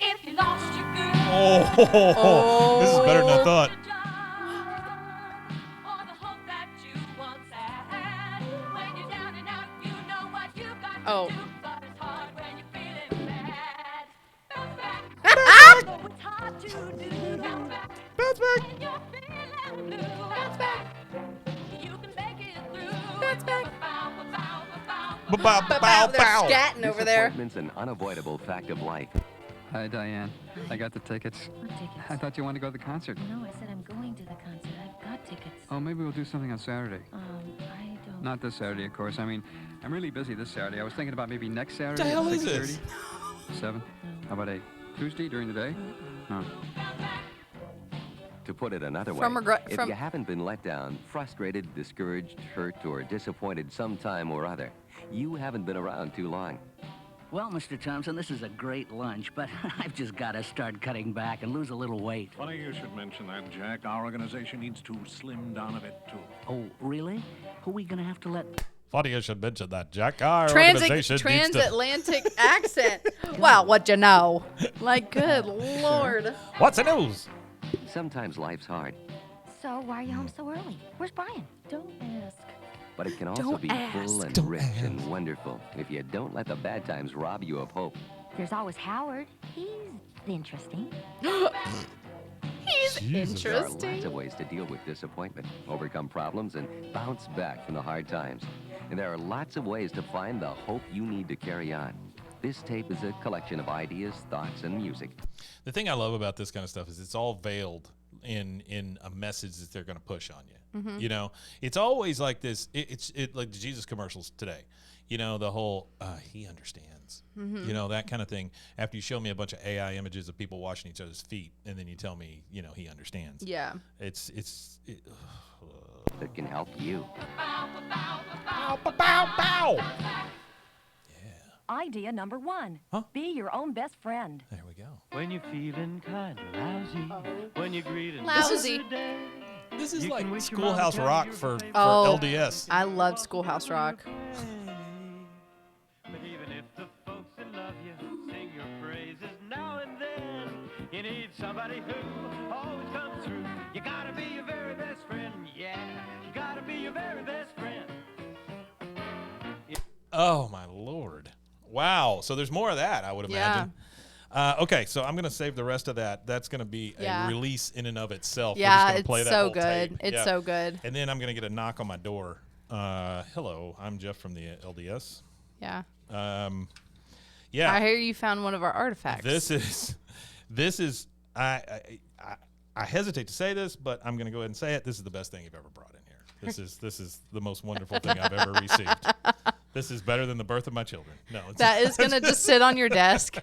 If you lost your girl, Oh, this is better than I thought. or the hope that you once had. When you're down and out, you know what you've got to do. But it's hard when you're feeling bad. Bounce back. Oh, it's hard to do. Bounce back. Bounce back. When you're feeling blue. Bounce back. You can make it through. Bounce back. Bow, bow, bow, bow, Bow, bow. bow, They're bow. scatting over there. Disappointment's an unavoidable fact of life. Hi, Diane. I got the tickets. What tickets? I thought you wanted to go to the concert. No, I said I'm going to the concert. I've got tickets. Oh, maybe we'll do something on Saturday. I don't. Not this Saturday, of course. I mean, I'm really busy this Saturday. I was thinking about maybe next Saturday the hell at is 6:30. this? 7? How about 8? Tuesday during the day? No. To put it another way, if you haven't been let down, frustrated, discouraged, hurt, or disappointed sometime or other, you haven't been around too long. Well, Mr. Thompson, this is a great lunch, but I've just got to start cutting back and lose a little weight. Funny you should mention that, Jack. Our organization needs to slim down a bit, too. Oh, really? Who are we going to have to let... Funny you should mention that, Jack. Our organization needs to... Transatlantic accent. Well, what you know? Like, good Lord. What's the news? Sometimes life's hard, So why are you home so early? Where's Brian? Don't ask. but it can also Don't be full ask. and Don't rich ask. and wonderful if you don't let the bad times rob you of hope. There's always Howard. He's interesting. He's Jesus. There are lots interesting. of ways to deal with disappointment, overcome problems, and bounce back from the hard times. And there are lots of ways to find the hope you need to carry on. This tape is a collection of ideas, thoughts, and music. The thing I love about this kind of stuff is it's all veiled in a message that they're going to push on you. Mm-hmm. You know, it's always like this. It's like the Jesus commercials today. You know, the whole he understands. Mm-hmm. You know, that kind of thing. After you show me a bunch of AI images of people washing each other's feet, and then you tell me, you know, he understands. Yeah. It, That can help you. bow, bow, bow, bow. Idea number 1. Huh? Be your own best friend. There we go. When you're feeling kind of lousy, when you're greeting Lousy. This is You like can wish your Schoolhouse mom Rock down for Oh. LDS. I love Schoolhouse Rock. But even if the folks that love you sing your praises now and then, you need somebody who always comes through. You gotta be your very best friend, yeah. You gotta be your very best friend. Oh, my Lord. Wow. So there's more of that, I would imagine. Okay, so I'm going to save the rest of that. That's going to be a release in and of itself. We're just Yeah, gonna it's play that so whole good. tape. It's Yeah. so good. And then I'm going to get a knock on my door. Hello, I'm Jeff from the LDS. Yeah. Yeah. I hear you found one of our artifacts. This is I hesitate to say this, but I'm going to go ahead and say it. This is the best thing you've ever brought in here. This is the most wonderful thing I've ever received. This is better than the birth of my children. No, it's that is going to just sit on your desk.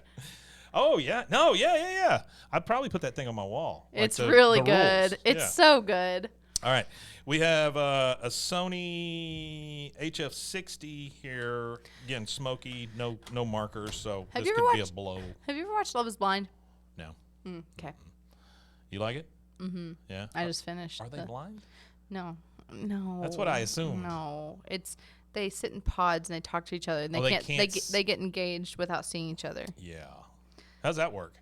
Oh, yeah. No, yeah. I'd probably put that thing on my wall. Like It's really the good. rules. It's Yeah. so good. All right. We have a Sony HF60 here. Again, smoky, no markers, so Have this you could ever be a watched- blow. Have you ever watched Love is Blind? No. Okay. You like it? Mm-hmm. Yeah. I just finished. Are they blind? No. That's what I assumed. No. They sit in pods and they talk to each other and they get engaged without seeing each other. Yeah. How's that work?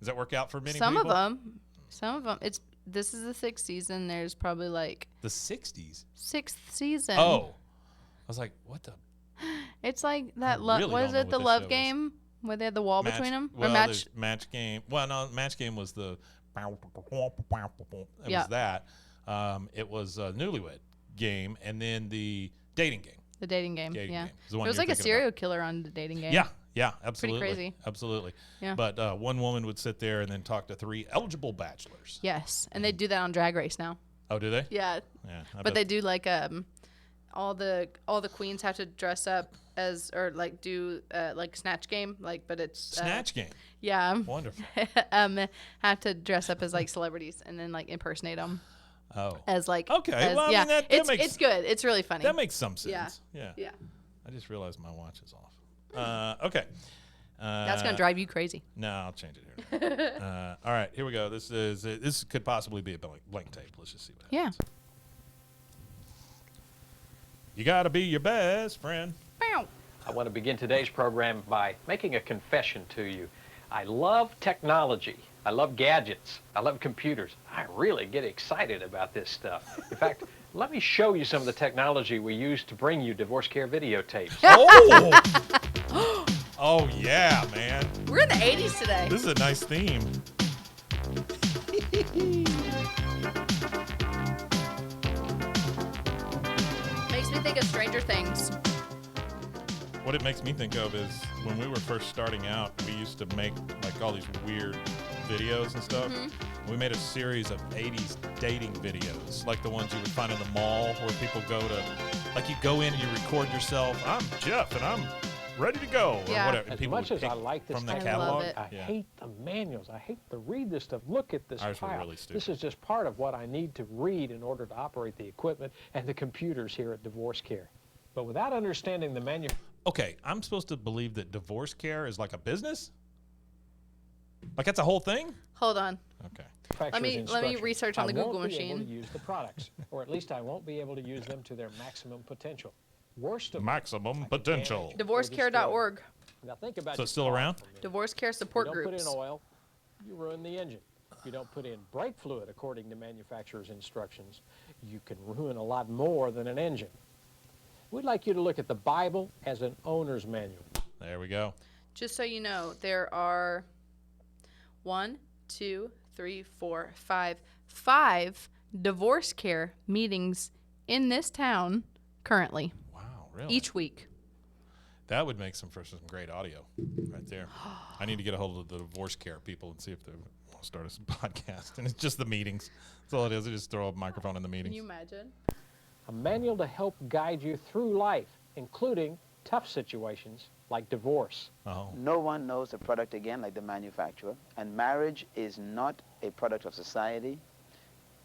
Does that work out for many Some people? Some of them. This is the 6th season. There's probably like the 60s. 6th season. Oh. I was like, what the? It's like that. Really what is it? The love game where they had the wall between them. Well, or match. Match game. Well, no, match game was the. It Yeah. was that. It was a newlywed game, and then the dating game. The dating game. Dating Yeah. game is the There one was you're like a thinking serial about. killer on the dating game. Yeah, absolutely. crazy. Absolutely. Yeah. But one woman would sit there and then talk to 3 eligible bachelors. Yes, and they do that on Drag Race now. Oh, do they? Yeah. Yeah. But they do like all the queens have to dress up as or like do like Snatch Game but it's Snatch game. Yeah. Wonderful. Have to dress up as like celebrities and then like impersonate them. Oh. As like Okay. as, Well, I yeah. mean, that it's makes good. It's really funny. that makes some sense. Yeah. Yeah. Yeah. I just realized my watch is off. Okay. That's gonna drive you crazy. No, I'll change it here. All right, here we go. This could possibly be a blank tape. Let's just see what happens. Yeah. You gotta be your best friend. Bow. I want to begin today's program by making a confession to you. I love technology. I love gadgets. I love computers. I really get excited about this stuff. In fact, let me show you some of the technology we use to bring you divorce care videotapes. Oh! Oh, yeah, man. We're in the 80s today. This is a nice theme. Makes me think of Stranger Things. What it makes me think of is when we were first starting out, we used to make like all these weird videos and stuff. Mm-hmm. We made a series of 80s dating videos, like the ones you would find in the mall where people go to, like you go in and you record yourself. I'm Jeff and I'm ready to go, or Yeah. whatever. And As people much would as I pick like this from the I love catalog. it. I Yeah. hate the manuals. I hate to read this stuff. Look at this Ours were file. really stupid. This is just part of what I need to read in order to operate the equipment and the computers here at Divorce Care. But without understanding the Okay, I'm supposed to believe that divorce care is like a business? Like that's a whole thing? Hold on. Okay. Let me instructions, research on the Google I won't be able machine. to use the products, or at least I won't be able to use them to their maximum potential. Worst of Maximum potential. Divorcecare.org. Now think about So your it's still car around? for a minute. Divorce Care If you Support don't Groups. put in oil, you ruin the engine. If you don't put in brake fluid according to manufacturer's instructions, you can ruin a lot more than an engine. We'd like you to look at the Bible as an owner's manual. There we go. Just so you know, there are 5 divorce care meetings in this town currently Wow, really? each week. That would make for some great audio right there. I need to get a hold of the divorce care people and see if they want to start us a podcast. And it's just the meetings. That's all it is. They just throw a microphone in the Can meetings. you imagine? A manual to help guide you through life, including tough situations like divorce. Oh. No one knows the product again like the manufacturer. And marriage is not a product of society.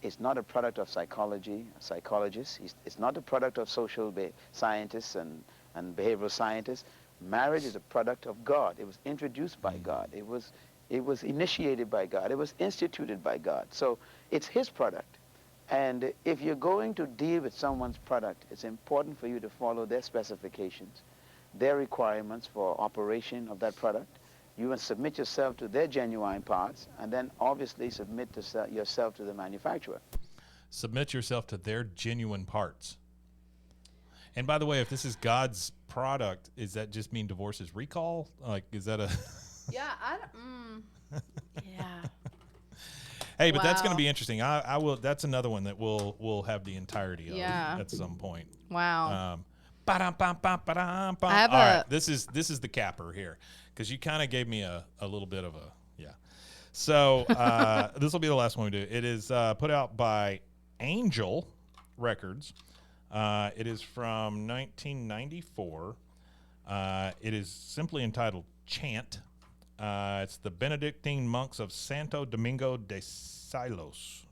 It's not a product of psychologists. It's not a product of social scientists and behavioral scientists. Marriage is a product of God. It was introduced by God. It was initiated by God. It was instituted by God. So it's his product. And if you're going to deal with someone's product, it's important for you to follow their specifications, their requirements for operation of that product. You must submit yourself to their genuine parts, and then obviously submit yourself to the manufacturer. Submit yourself to their genuine parts. And by the way, if this is God's product, does that just mean divorce is recall? Like, is that a... Yeah, yeah. Hey, but that's going to Wow. be interesting. I will. That's another one that we'll have the entirety of Yeah. at some point. Wow. Ba-dum-bum-bum-ba-dum-bum. I have All a- right, this is the capper here, because you kind of gave me a little bit of a So this will be the last one we do. It is put out by Angel Records. It is from 1994. It is simply entitled Chant. It's the Benedictine monks of Santo Domingo de Silos.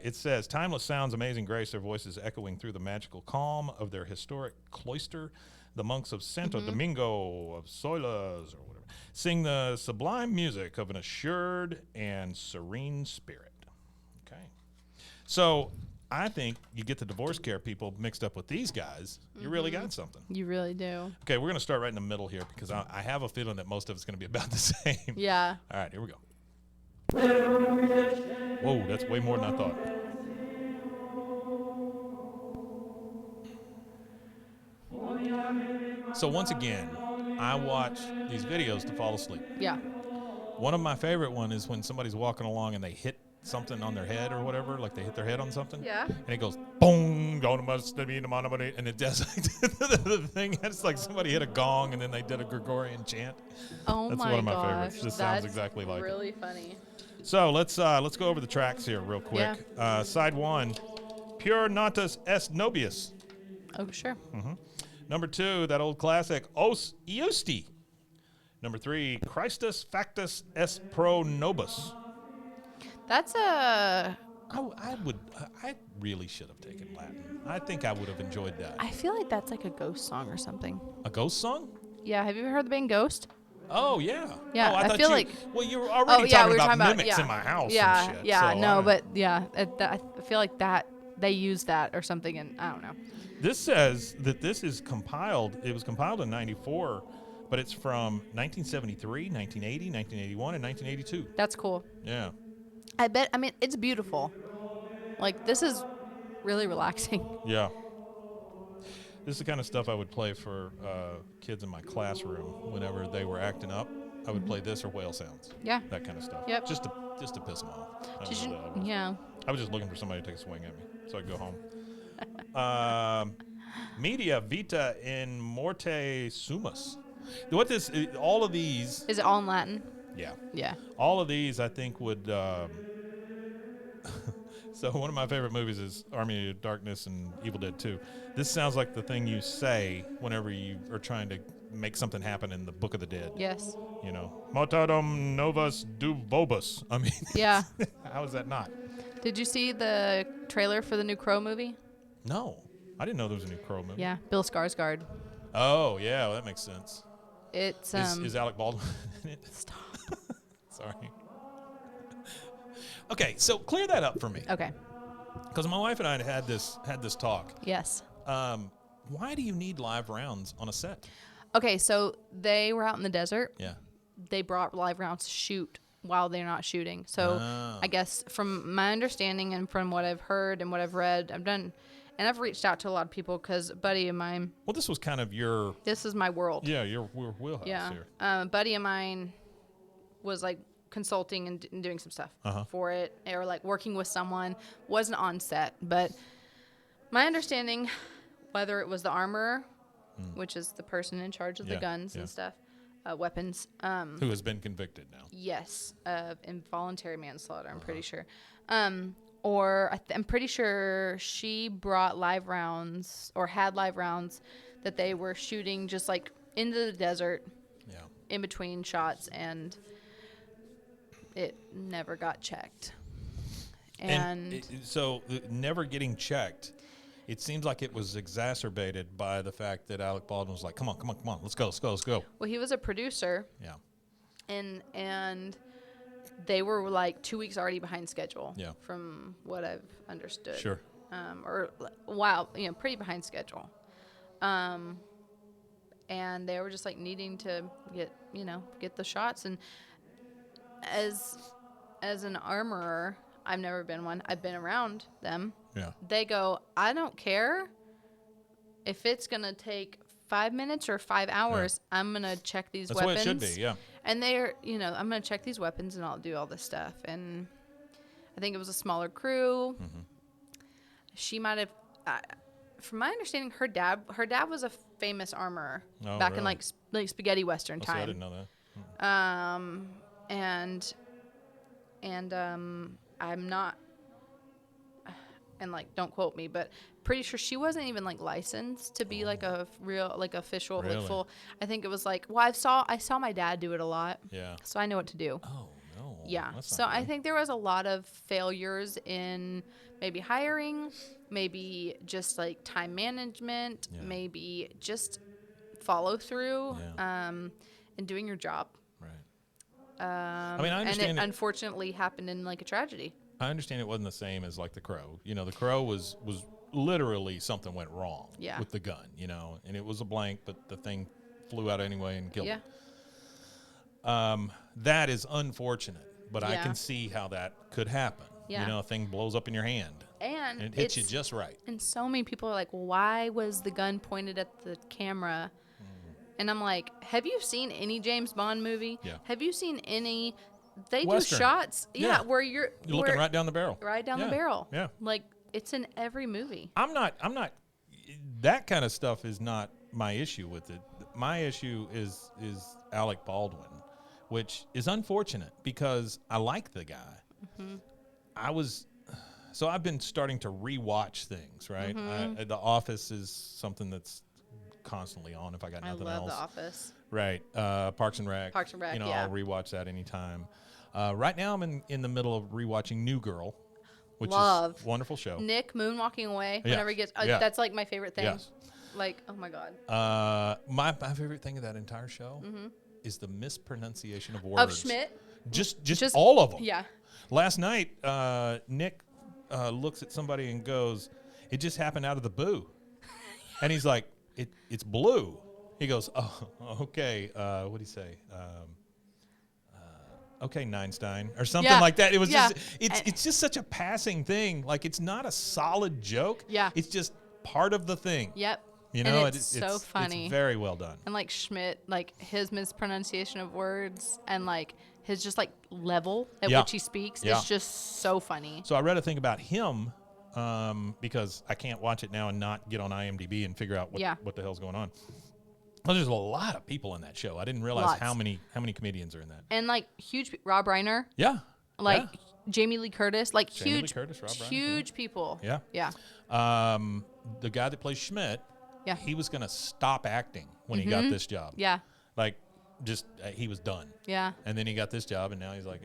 It says, timeless sounds, amazing grace, their voices echoing through the magical calm of their historic cloister. the monks of Santo Domingo of Soilas or whatever sing the sublime music of an assured and serene spirit. Okay. So I think you get the divorce care people mixed up with these guys, you really got something. You really do. Okay, we're going to start right in the middle here because I have a feeling that most of it's going to be about the same. Yeah. All right, here we go. Whoa, that's way more than I thought. So once again, I watch these videos to fall asleep. Yeah. One of my favorite one is when somebody's walking along and they hit something on their head or whatever, like they hit their head on something. Yeah. And it goes, boom, and it does like the thing. It's like somebody hit a gong and then they did a Gregorian chant. Oh That's my one of my gosh. favorites. Just sounds exactly like really it. funny. So let's go over the tracks here real quick. Yeah. Side 1, Pure Natus Est Nobius. Oh, sure. Number 2, that old classic, Os Iusti. Number 3, Christus Factus Est Pro Nobis. That's a... I really should have taken Latin. I think I would have enjoyed that. I feel like that's like a ghost song or something. A ghost song? Yeah, have you ever heard the band Ghost? Oh, yeah. Yeah, oh, I feel like... Well, you were already talking about mimics in my house Yeah, and shit. yeah, so no, but yeah, I feel like that, they use that or something, and I don't know. This says that this is compiled, it was compiled in 94, but it's from 1973, 1980, 1981, and 1982. That's cool. Yeah. I mean, it's beautiful. Like, this is really relaxing. Yeah. This is the kind of stuff I would play for kids in my classroom whenever they were acting up. I would play this or whale sounds. Yeah. That kind of stuff. Yep. Just to piss them off. Yeah. I was just looking for somebody to take a swing at me so I could go home. Media Vita in Morte Sumus. What this? All of these. Is it all in Latin? Yeah. Yeah. All of these, I think, would. So one of my favorite movies is Army of Darkness and Evil Dead 2. This sounds like the thing you say whenever you are trying to make something happen in the Book of the Dead. Yes. You know, Motadum novus dubobus. I mean, yeah. How is that not? Did you see the trailer for the new Crow movie? No, I didn't know there was a new Crow movie. Yeah, Bill Skarsgård. Oh yeah, well, that makes sense. It's is Alec Baldwin in it? Stop. Sorry. Okay, so clear that up for me. Okay. Because my wife and I had this talk. Yes. Why do you need live rounds on a set? Okay, so they were out in the desert. Yeah. They brought live rounds to shoot while they're not shooting. So I guess from my understanding and from what I've heard and what I've read, I've reached out to a lot of people because a buddy of mine. Well, this was kind of your. This is my world. Yeah, your wheelhouse here. A buddy of mine was like consulting and doing some stuff for it, or like working with someone. Wasn't on set, but my understanding, whether it was the armorer, which is the person in charge of the guns and stuff, weapons. Who has been convicted now. Yes, of involuntary manslaughter, I'm pretty sure. Or I'm pretty sure she brought live rounds or had live rounds that they were shooting just like into the desert in between shots, and it never got checked. And so never getting checked, it seems like it was exacerbated by the fact that Alec Baldwin was like, come on, let's go. Well, he was a producer. Yeah. And they were like 2 weeks already behind schedule. Yeah. From what I've understood. Sure. Or wow, pretty behind schedule. And they were just like needing to get the shots. And as an armorer, I've never been one. I've been around them. Yeah. They go, I don't care if it's going to take 5 minutes or 5 hours. Yeah. I'm going to check these weapons. That's what it should be, yeah. And they're, I'm going to check these weapons and I'll do all this stuff. And I think it was a smaller crew. Mm-hmm. She might have, from my understanding, her dad was a famous armorer back in like spaghetti western time. See, I didn't know that. And I'm not, and like don't quote me, but pretty sure she wasn't even like licensed to be like a real like official really? Like full. I think it was like, well, I saw my dad do it a lot. Yeah. So I know what to do. Oh no. Yeah. So I think there was a lot of failures in maybe hiring, maybe just like time management, maybe just follow through and doing your job. Right. I mean, I understand. And it unfortunately happened in like a tragedy. I understand it wasn't the same as like The Crow. You know, The Crow was literally something went wrong with the gun, you know, and it was a blank, but the thing flew out anyway and killed him. That is unfortunate, but I can see how that could happen. Yeah. You know, a thing blows up in your hand. And it hits you just right. And so many people are like, well, why was the gun pointed at the camera? And I'm like, have you seen any James Bond movie? Yeah. Have you seen any? They Western. do shots, where you're looking right down the barrel. Right down the barrel. Yeah. Like, it's in every movie. I'm not, that kind of stuff is not my issue with it. My issue is Alec Baldwin, which is unfortunate because I like the guy. So I've been starting to rewatch things, right? The Office is something that's constantly on if I got nothing else. I love The Office. Right. Parks and Rec. Parks and Rec, You know, I'll rewatch that anytime. Right now I'm in the middle of rewatching New Girl, which is a wonderful show. Nick moonwalking away whenever he gets that's like my favorite thing. Yes. Like, oh my God. My favorite thing of that entire show is the mispronunciation of words. Of Schmidt? Just all of them. Yeah. Last night, Nick looks at somebody and goes, "It just happened out of the blue," and he's like, "It's blue." He goes, "Oh, okay." What did he say? Okay, Neinstein, or something like that. It was just it's just such a passing thing. Like, it's not a solid joke. Yeah. It's just part of the thing. Yep. You know, and it's so funny. It's very well done. And like Schmidt, like his mispronunciation of words and like his just like level at which he speaks is just so funny. So I read a thing about him because I can't watch it now and not get on IMDb and figure out what the hell's going on. Well, there's a lot of people in that show. I didn't realize how many comedians are in that. And like huge Rob Reiner. Yeah. Like Jamie Lee Curtis, like Jamie Lee Curtis, Rob Reiner, huge people. Yeah. Yeah. The guy that plays Schmidt, yeah, he was gonna stop acting when he got this job. Yeah. Like, just he was done. Yeah. And then he got this job, and now he's like,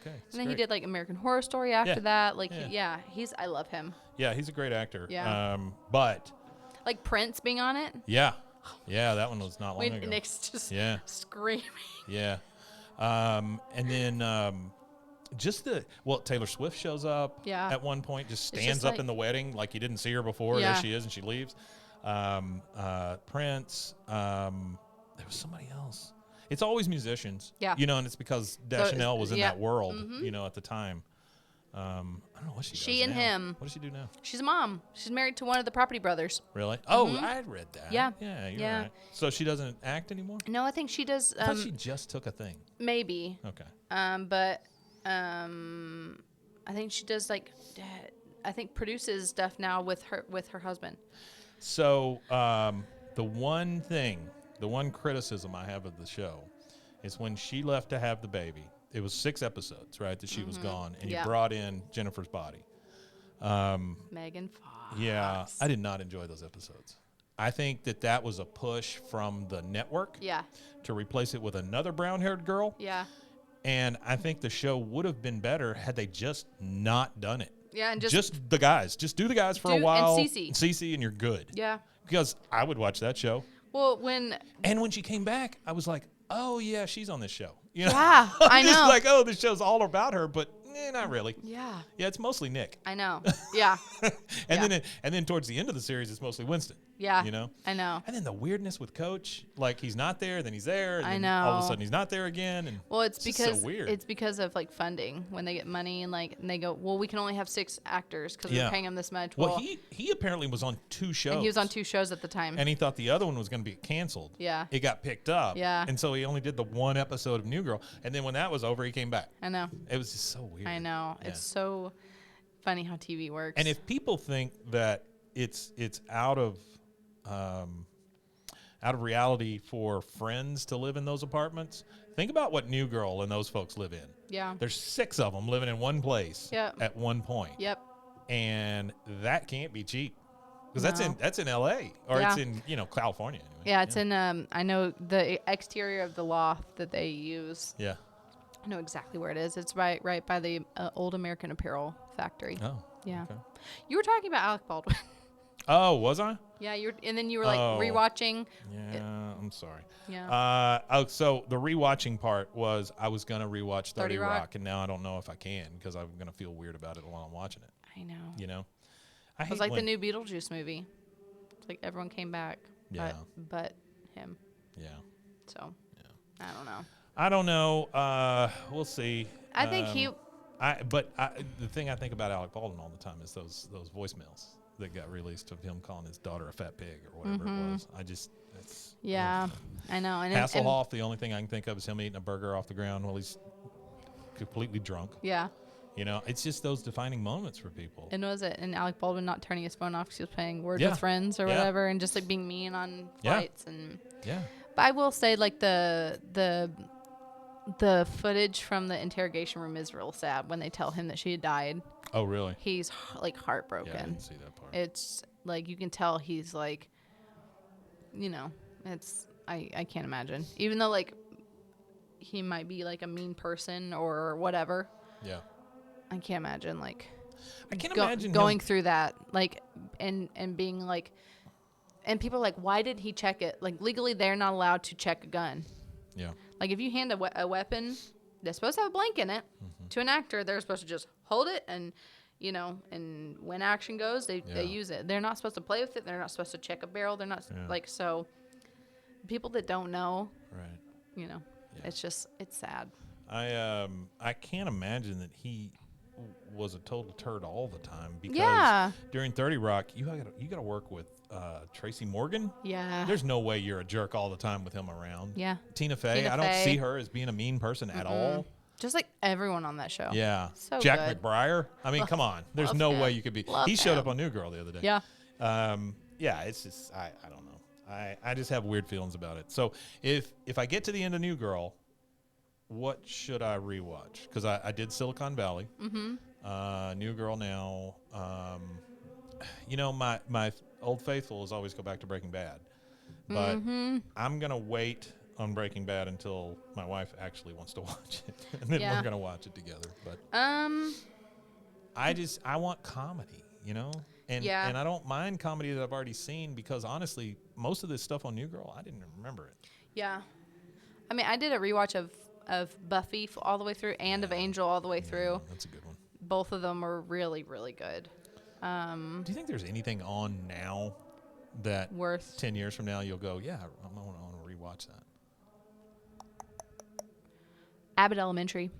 okay. And then he did like American Horror Story after that. Like, yeah. I love him. Yeah, he's a great actor. Yeah. But like Prince being on it. Yeah. Yeah, that one was not long ago. Nick's just screaming. Yeah. And then Taylor Swift shows up at one point, just stands up in the wedding like you didn't see her before. There she is, and she leaves. Prince. There was somebody else. It's always musicians. Yeah. You know, and it's because Deschanel was in that world, you know, at the time. I don't know what she does She and now. him. What does she do now? She's a mom. She's married to one of the Property Brothers. Really? Oh, I read that. Yeah. Yeah, you're right. So she doesn't act anymore? No, I think she does. I thought she just took a thing. Maybe. Okay. But I think she does produces stuff now with her husband. So the one criticism I have of the show is when she left to have the baby. It was 6 episodes, right, that she was gone, and you brought in Jennifer's body. Megan Fox. Yeah, I did not enjoy those episodes. I think that was a push from the network to replace it with another brown-haired girl. Yeah. And I think the show would have been better had they just not done it. Yeah, and just the guys. Just do the guys for a while. And Cece, and you're good. Yeah. Because I would watch that show. Well, when she came back, I was like, oh yeah, she's on this show. You know? Yeah, I know. Just like, oh, this show's all about her, but not really. Yeah. Yeah, it's mostly Nick. I know. Yeah. and then towards the end of the series, it's mostly Winston. Yeah. You know. I know. And then the weirdness with Coach, like he's not there, then he's there, and I then know. all of a sudden he's not there again, and it's because so weird. It's because of like funding when they get money and they go, well, we can only have 6 actors because we're paying them this much. Well, he apparently was on 2 shows. And he was on 2 shows at the time. And he thought the other one was going to be canceled. Yeah. It got picked up. Yeah. And so he only did the 1 episode of New Girl, and then when that was over, he came back. I know. It was just so weird. I know. Yeah. It's so funny how TV works. And if people think that it's out of reality for friends to live in those apartments, think about what New Girl and those folks live in. Yeah. There's 6 of them living in one place at one point. Yep. And that can't be cheap. Because that's in LA or it's in, California anyway. Yeah, it's in I know the exterior of the loft that they use. Yeah. I know exactly where it is. It's right by the old American Apparel factory. Oh. Yeah. Okay. You were talking about Alec Baldwin. Oh, was I? Yeah, and then you were like rewatching. Yeah. I'm sorry. Yeah. So the rewatching part was I was gonna rewatch 30 Rock? Rock, and now I don't know if I can because I'm gonna feel weird about it while I'm watching it. I know. You know, It was like the new Beetlejuice movie. It's like everyone came back. Yeah. But him. Yeah. So. Yeah. I don't know. I don't know. We'll see. I think he. The thing I think about Alec Baldwin all the time is those voicemails that got released of him calling his daughter a fat pig or whatever it was. Yeah, I know. And Hasselhoff, the only thing I can think of is him eating a burger off the ground while he's completely drunk. Yeah. You know, it's just those defining moments for people. And was it? And Alec Baldwin not turning his phone off because he was playing Words with Friends or whatever, and just like being mean on flights and. Yeah. But I will say, like the footage from the interrogation room is real sad when they tell him that she had died. Oh, really? He's like heartbroken. Yeah, I didn't see that part. It's like you can tell he's like, you know, it's I can't imagine. Even though like he might be like a mean person or whatever. Yeah. I can't imagine like. I can't imagine going through that like and being like, and people are like, why did he check it? Like legally, they're not allowed to check a gun. Yeah. Like if you hand a weapon, they're supposed to have a blank in it. To an actor, they're supposed to just hold it and, you know, and when action goes, they use it. They're not supposed to play with it. They're not supposed to check a barrel. They're not like, so people that don't know, right? You know, it's just, it's sad. I can't imagine that he was a total turd all the time because during 30 Rock, you got to work with Tracy Morgan. Yeah. There's no way you're a jerk all the time with him around. Yeah. Tina Fey, I don't see her as being a mean person at all. Just like everyone on that show. Yeah. So Jack good. McBrayer. I mean, come on. There's no way you could be. He showed up on New Girl the other day. Yeah. Yeah, it's just I don't know. I just have weird feelings about it. So if I get to the end of New Girl, what should I rewatch? Because I did Silicon Valley. New Girl now. You know, my old faithful is always go back to Breaking Bad. But I'm going to wait on Breaking Bad until my wife actually wants to watch it. And then we're going to watch it together. But I want comedy, you know? And I don't mind comedy that I've already seen because honestly, most of this stuff on New Girl, I didn't remember it. Yeah. I mean, I did a rewatch of Buffy all the way through and of Angel all the way through. That's a good one. Both of them were really, really good. Do you think there's anything on now that worth 10 years from now you'll go, yeah, I want to rewatch that? Abbott Elementary.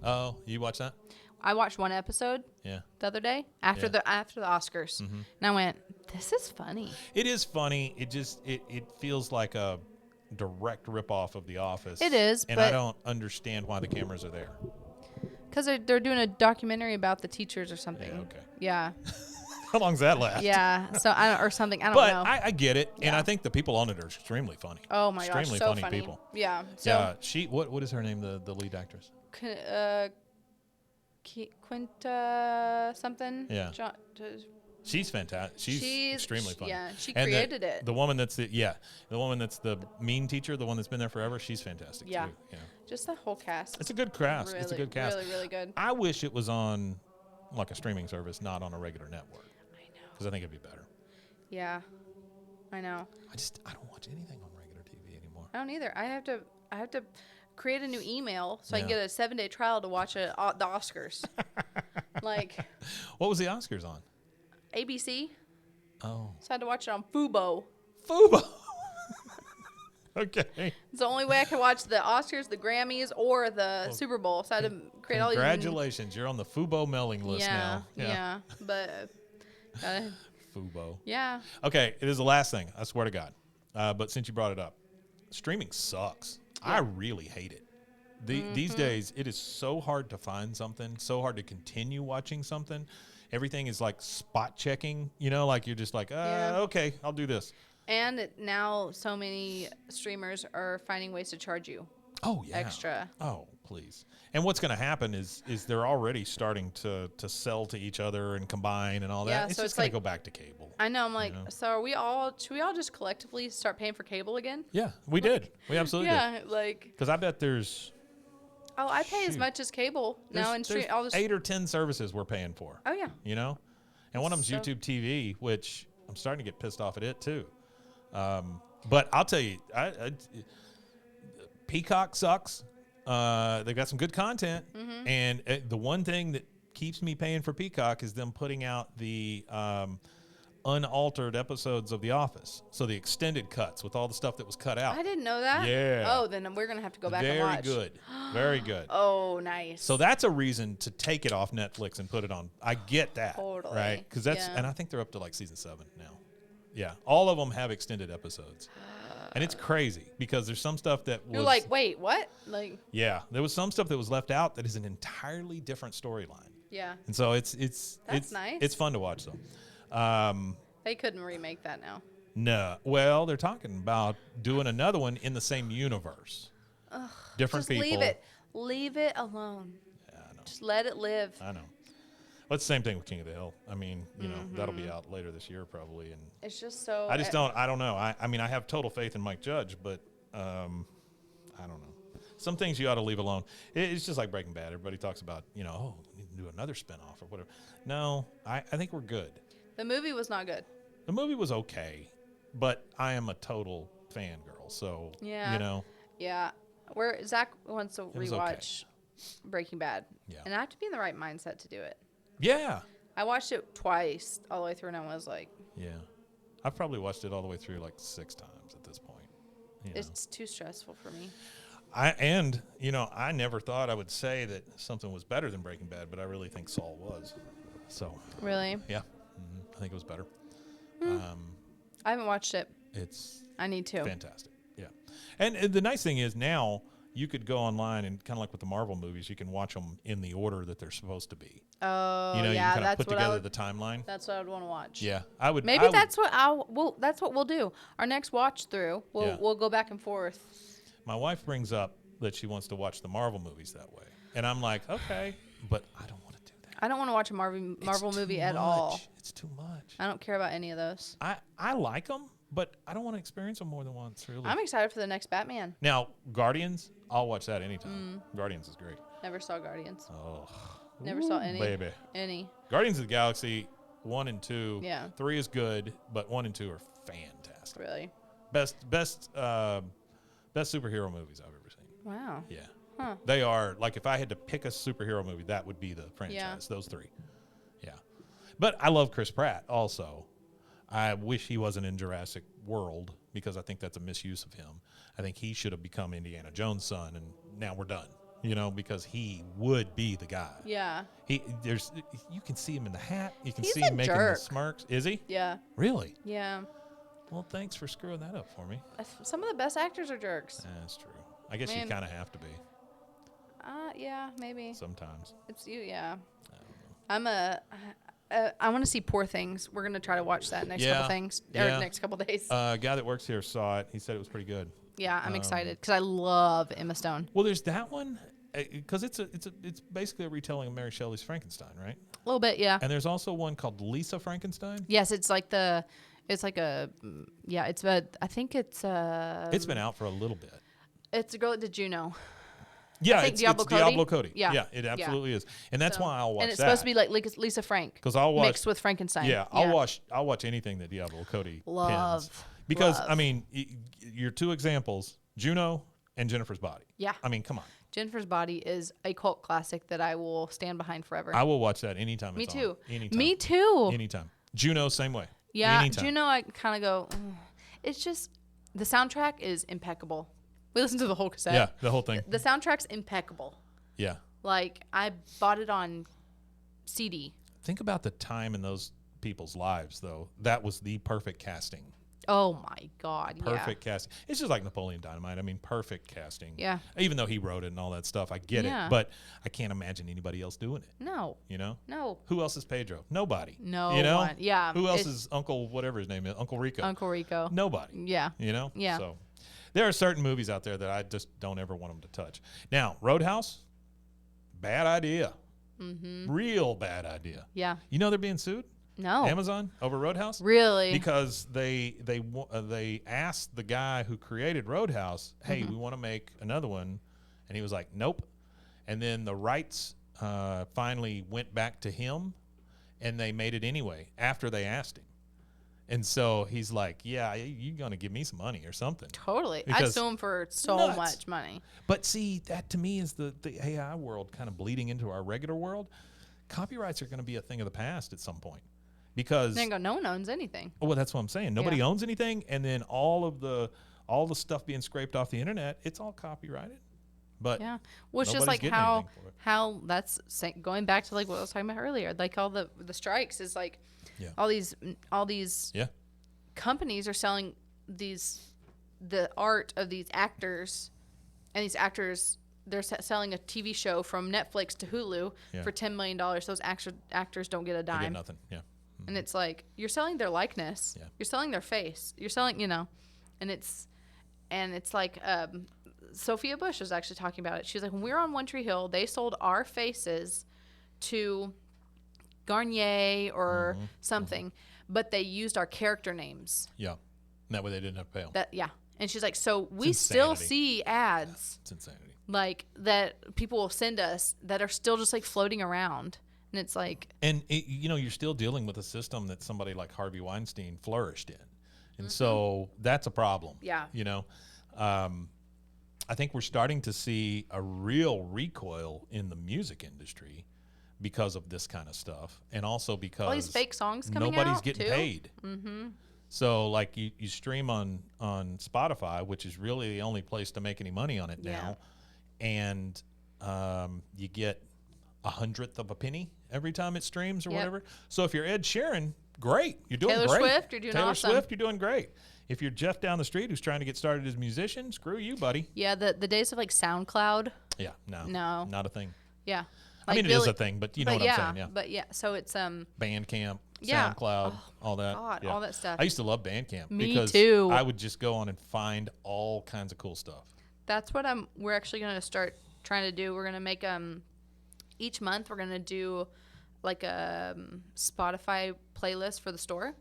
Oh, you watch that? I watched one episode the other day after the Oscars. And I went, this is funny. It is funny. It just it feels like a direct ripoff of The Office. It is, and I don't understand why the cameras are there. Because they're doing a documentary about the teachers or something. Yeah, okay. Yeah. How long's that last? Yeah. So or something. I don't know. But I get it, and I think the people on it are extremely funny. Oh my gosh, so funny people. Yeah. So yeah. She what is her name? The lead actress. Quinta something. Yeah. She's fantastic. She's extremely funny. Yeah, she created it. The woman that's the mean teacher, the one that's been there forever. She's fantastic too. Yeah. Just the whole cast. It's a good cast. Really, it's a good cast. Really, really good. I wish it was on like a streaming service, not on a regular network. I know. Because I think it'd be better. Yeah, I know. I don't watch anything on regular TV anymore. I don't either. I have to create a new email so I can get a 7-day trial to watch the Oscars. Like. What was the Oscars on? ABC. Oh. So I had to watch it on Fubo. Okay. It's the only way I could watch the Oscars, the Grammys, or the Super Bowl. So I had to create all these. Congratulations, you're on the Fubo mailing list now. Yeah. But. Fubo. Yeah. Okay, it is the last thing. I swear to God. But since you brought it up, streaming sucks. Yeah. I really hate it. These days, it is so hard to find something, so hard to continue watching something. Everything is like spot checking, you know, like you're just like, okay, I'll do this. And now so many streamers are finding ways to charge you. Oh, yeah. Extra. Oh, please. And what's going to happen is they're already starting to sell to each other and combine and all that. Yeah, it's so just going to go back to cable. I know. I'm like, so should we all just collectively start paying for cable again? Yeah, we did. We absolutely did. Yeah, like. Because I bet there's. Oh, I pay as much as cable now in stream. There's 8 or 10 services we're paying for. Oh, yeah. You know? And one of them's YouTube TV, which I'm starting to get pissed off at it, too. But I'll tell you, Peacock sucks. They've got some good content, and the one thing that keeps me paying for Peacock is them putting out the unaltered episodes of The Office, so the extended cuts with all the stuff that was cut out. I didn't know that. Yeah. Oh, then we're gonna have to go back and watch. Very good. Very good. Oh, nice. So that's a reason to take it off Netflix and put it on. I get that. Totally. Right? Because that's, and I think they're up to like season 7 now. Yeah. All of them have extended episodes. And it's crazy because there's some stuff that was. You're like, wait, what? Like. Yeah. There was some stuff that was left out that is an entirely different storyline. Yeah. And so it's nice. It's fun to watch though. They couldn't remake that now. No. Well, they're talking about doing another one in the same universe. Ugh, Different just people. Leave it. Leave it alone. Yeah, I know. Just let it live. I know. Well, it's the same thing with King of the Hill. I mean, you know, that'll be out later this year probably. And it's just so. I don't know. I mean, I have total faith in Mike Judge, but I don't know. Some things you ought to leave alone. It's just like Breaking Bad. Everybody talks about, you know, oh, we need to do another spinoff or whatever. No, I think we're good. The movie was not good. The movie was okay, but I am a total fangirl, so, yeah. you know. Yeah. Where Zach wants to rewatch Breaking Bad. Yeah. And I have to be in the right mindset to do it. Yeah. I watched it twice all the way through, and I was like. Yeah. I've probably watched it all the way through like 6 times at this point. You know. It's too stressful for me. You know, I never thought I would say that something was better than Breaking Bad, but I really think Saul was. So. Really? Yeah. I think it was better. I haven't watched it. I need to. Fantastic. Yeah. And the nice thing is now you could go online and kind of like with the Marvel movies, you can watch them in the order that they're supposed to be. Oh, you know, yeah, you can kind of put together the timeline. That's what I would want to watch. Yeah, I would. Maybe that's what we'll do. Our next watch through, we'll go back and forth. My wife brings up that she wants to watch the Marvel movies that way, and I'm like, okay, but I don't want to do that. I don't want to watch a Marvel movie at all. It's too much. I don't care about any of those. I like them, but I don't want to experience them more than once. Really. I'm excited for the next Batman. Now, Guardians, I'll watch that anytime. Guardians is great. Never saw Guardians. Oh. Never saw any. Baby. Any. Guardians of the Galaxy 1 and 2. Yeah. 3 is good, but 1 and 2 are fantastic. Really? Best superhero movies I've ever seen. Wow. Yeah. Huh. They are, like, if I had to pick a superhero movie, that would be the franchise, those 3. Yeah. But I love Chris Pratt also. I wish he wasn't in Jurassic World because I think that's a misuse of him. I think he should have become Indiana Jones' son, and now we're done. You know, because he would be the guy. Yeah. You can see him in the hat. You can He's see him a making jerk. the smirks. Is he? Yeah. Really? Yeah. Well, thanks for screwing that up for me. Some of the best actors are jerks. That's true. I guess you kind of have to be. Yeah, maybe. Sometimes. It's you, yeah. I want to see Poor Things. We're gonna try to watch that next couple days. A guy that works here saw it. He said it was pretty good. Yeah, I'm excited because I love Emma Stone. Well, there's that one because it's basically a retelling of Mary Shelley's Frankenstein, right? A little bit, yeah. And there's also one called Lisa Frankenstein. Yes, it's like I think it's it's been out for a little bit. It's a girl that did Juno. Yeah, it's Diablo Cody. Yeah, it absolutely is, and that's why I'll watch that. And it's supposed to be like Lisa Frank, because I'll watch mixed with Frankenstein. Yeah, I'll watch anything that Diablo Cody pins. Because I mean, your 2 examples, Juno and Jennifer's Body. Yeah, I mean, come on. Jennifer's Body is a cult classic that I will stand behind forever. I will watch that anytime. Me it's too. On. Anytime. Me too. Anytime. Juno, same way. Yeah, anytime. Juno, I kind of go. It's just the soundtrack is impeccable. We listened to the whole cassette. Yeah, the whole thing. The soundtrack's impeccable. Yeah. Like, I bought it on CD. Think about the time in those people's lives, though. That was the perfect casting. Oh, my God. Perfect casting. It's just like Napoleon Dynamite. I mean, perfect casting. Yeah. Even though he wrote it and all that stuff, I get it. But I can't imagine anybody else doing it. No. You know? No. Who else is Pedro? Nobody. No you know? one. Yeah. Who else is Uncle whatever his name is? Uncle Rico. Uncle Rico. Nobody. Yeah. You know? Yeah. So there are certain movies out there that I just don't ever want them to touch. Now, Roadhouse, bad idea. Mm-hmm. Real bad idea. Yeah. You know they're being sued? No. Amazon over Roadhouse? Really? Because they asked the guy who created Roadhouse, hey, we want to make another one. And he was like, nope. And then the rights finally went back to him, and they made it anyway after they asked him. And so he's like, yeah, you're going to give me some money or something. Totally. I'd Because sue him for so nuts. much money. But see, that to me is the AI world kind of bleeding into our regular world. Copyrights are going to be a thing of the past at some point. Because No one owns anything. well, that's what I'm saying. Nobody owns anything, and then all the stuff being scraped off the internet, it's all copyrighted. But yeah, well, it's just like how that's going back to like what I was talking about earlier. Like all the strikes is like all these companies are selling the art of these actors, and these actors they're selling a TV show from Netflix to Hulu for $10 million. Those actors don't get a dime. They get nothing. Yeah. And it's like you're selling their likeness, you're selling their face, you're selling, and it's like Sophia Bush was actually talking about it. She was like, when we were on One Tree Hill, they sold our faces to Garnier or something, but they used our character names. Yeah, and that way they didn't have to pay them. And she's like, so we still see ads. It's insanity. Like that people will send us that are still just like floating around. And it's like, and you're still dealing with a system that somebody like Harvey Weinstein flourished in, and so that's a problem. Yeah. I think we're starting to see a real recoil in the music industry because of this kind of stuff, and also because all these fake songs coming nobody's out getting too. paid. So like you stream on Spotify, which is really the only place to make any money on it now, and you get 1/100th of a penny every time it streams or whatever. So if you're Ed Sheeran, great, you're doing Taylor great. Swift, you're doing awesome. Swift, you're doing great. If you're Jeff down the street who's trying to get started as a musician, screw you, buddy. Yeah, the days of like SoundCloud. Yeah, no, not a thing. Yeah, I mean, it is a thing, but you know what I'm saying. Yeah, but so it's Bandcamp, SoundCloud, all that. God, all that stuff. I used to love Bandcamp because too. I would just go on and find all kinds of cool stuff. That's what we're actually going to start trying to do. We're going to make each month we're going to do like a Spotify playlist for the store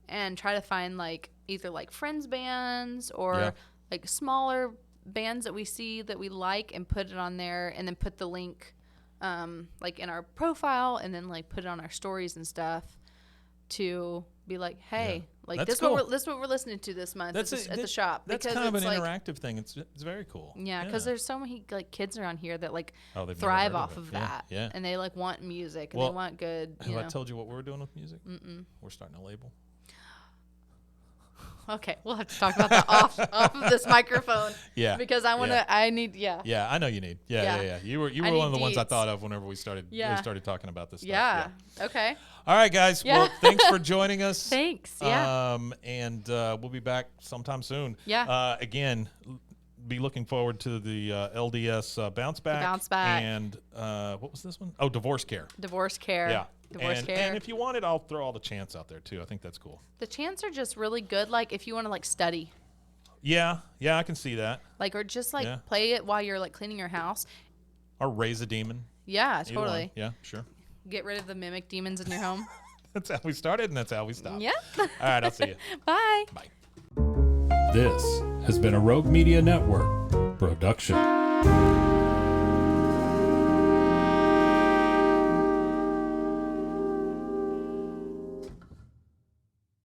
and try to find like either like friends bands or like smaller bands that we see that we like and put it on there, and then put the link like in our profile, and then like put it on our stories and stuff to be like, hey, like this cool. this is what we're listening to this month at the shop. That's because kind of an like, interactive thing. It's very cool. Yeah, because there's so many like kids around here that like they've thrive never heard off of that, yeah. and they like want music and they want good. Have I told you what we're doing with music? We're starting a label. Okay, we'll have to talk about that off of this microphone. Yeah, because I need. Yeah, I know you need. Yeah. You were one of the ones I thought of whenever we started. We started talking about this stuff. Yeah. Okay. All right, guys. Yeah. Well, thanks for joining us. Thanks. Yeah. And we'll be back sometime soon. Yeah. Again, be looking forward to the LDS bounce back. Bounce back. And what was this one? Oh, divorce care. Divorce care. Yeah. Divorce care. And if you want it, I'll throw all the chants out there too. I think that's cool. The chants are just really good. Like if you want to like study. Yeah, I can see that. Like or just like play it while you're like cleaning your house. Or raise a demon. Yeah, totally. Yeah, sure. Get rid of the mimic demons in your home. That's how we started, and that's how we stopped. Yeah. All right, I'll see you. Bye. Bye. This has been a Rogue Media Network production.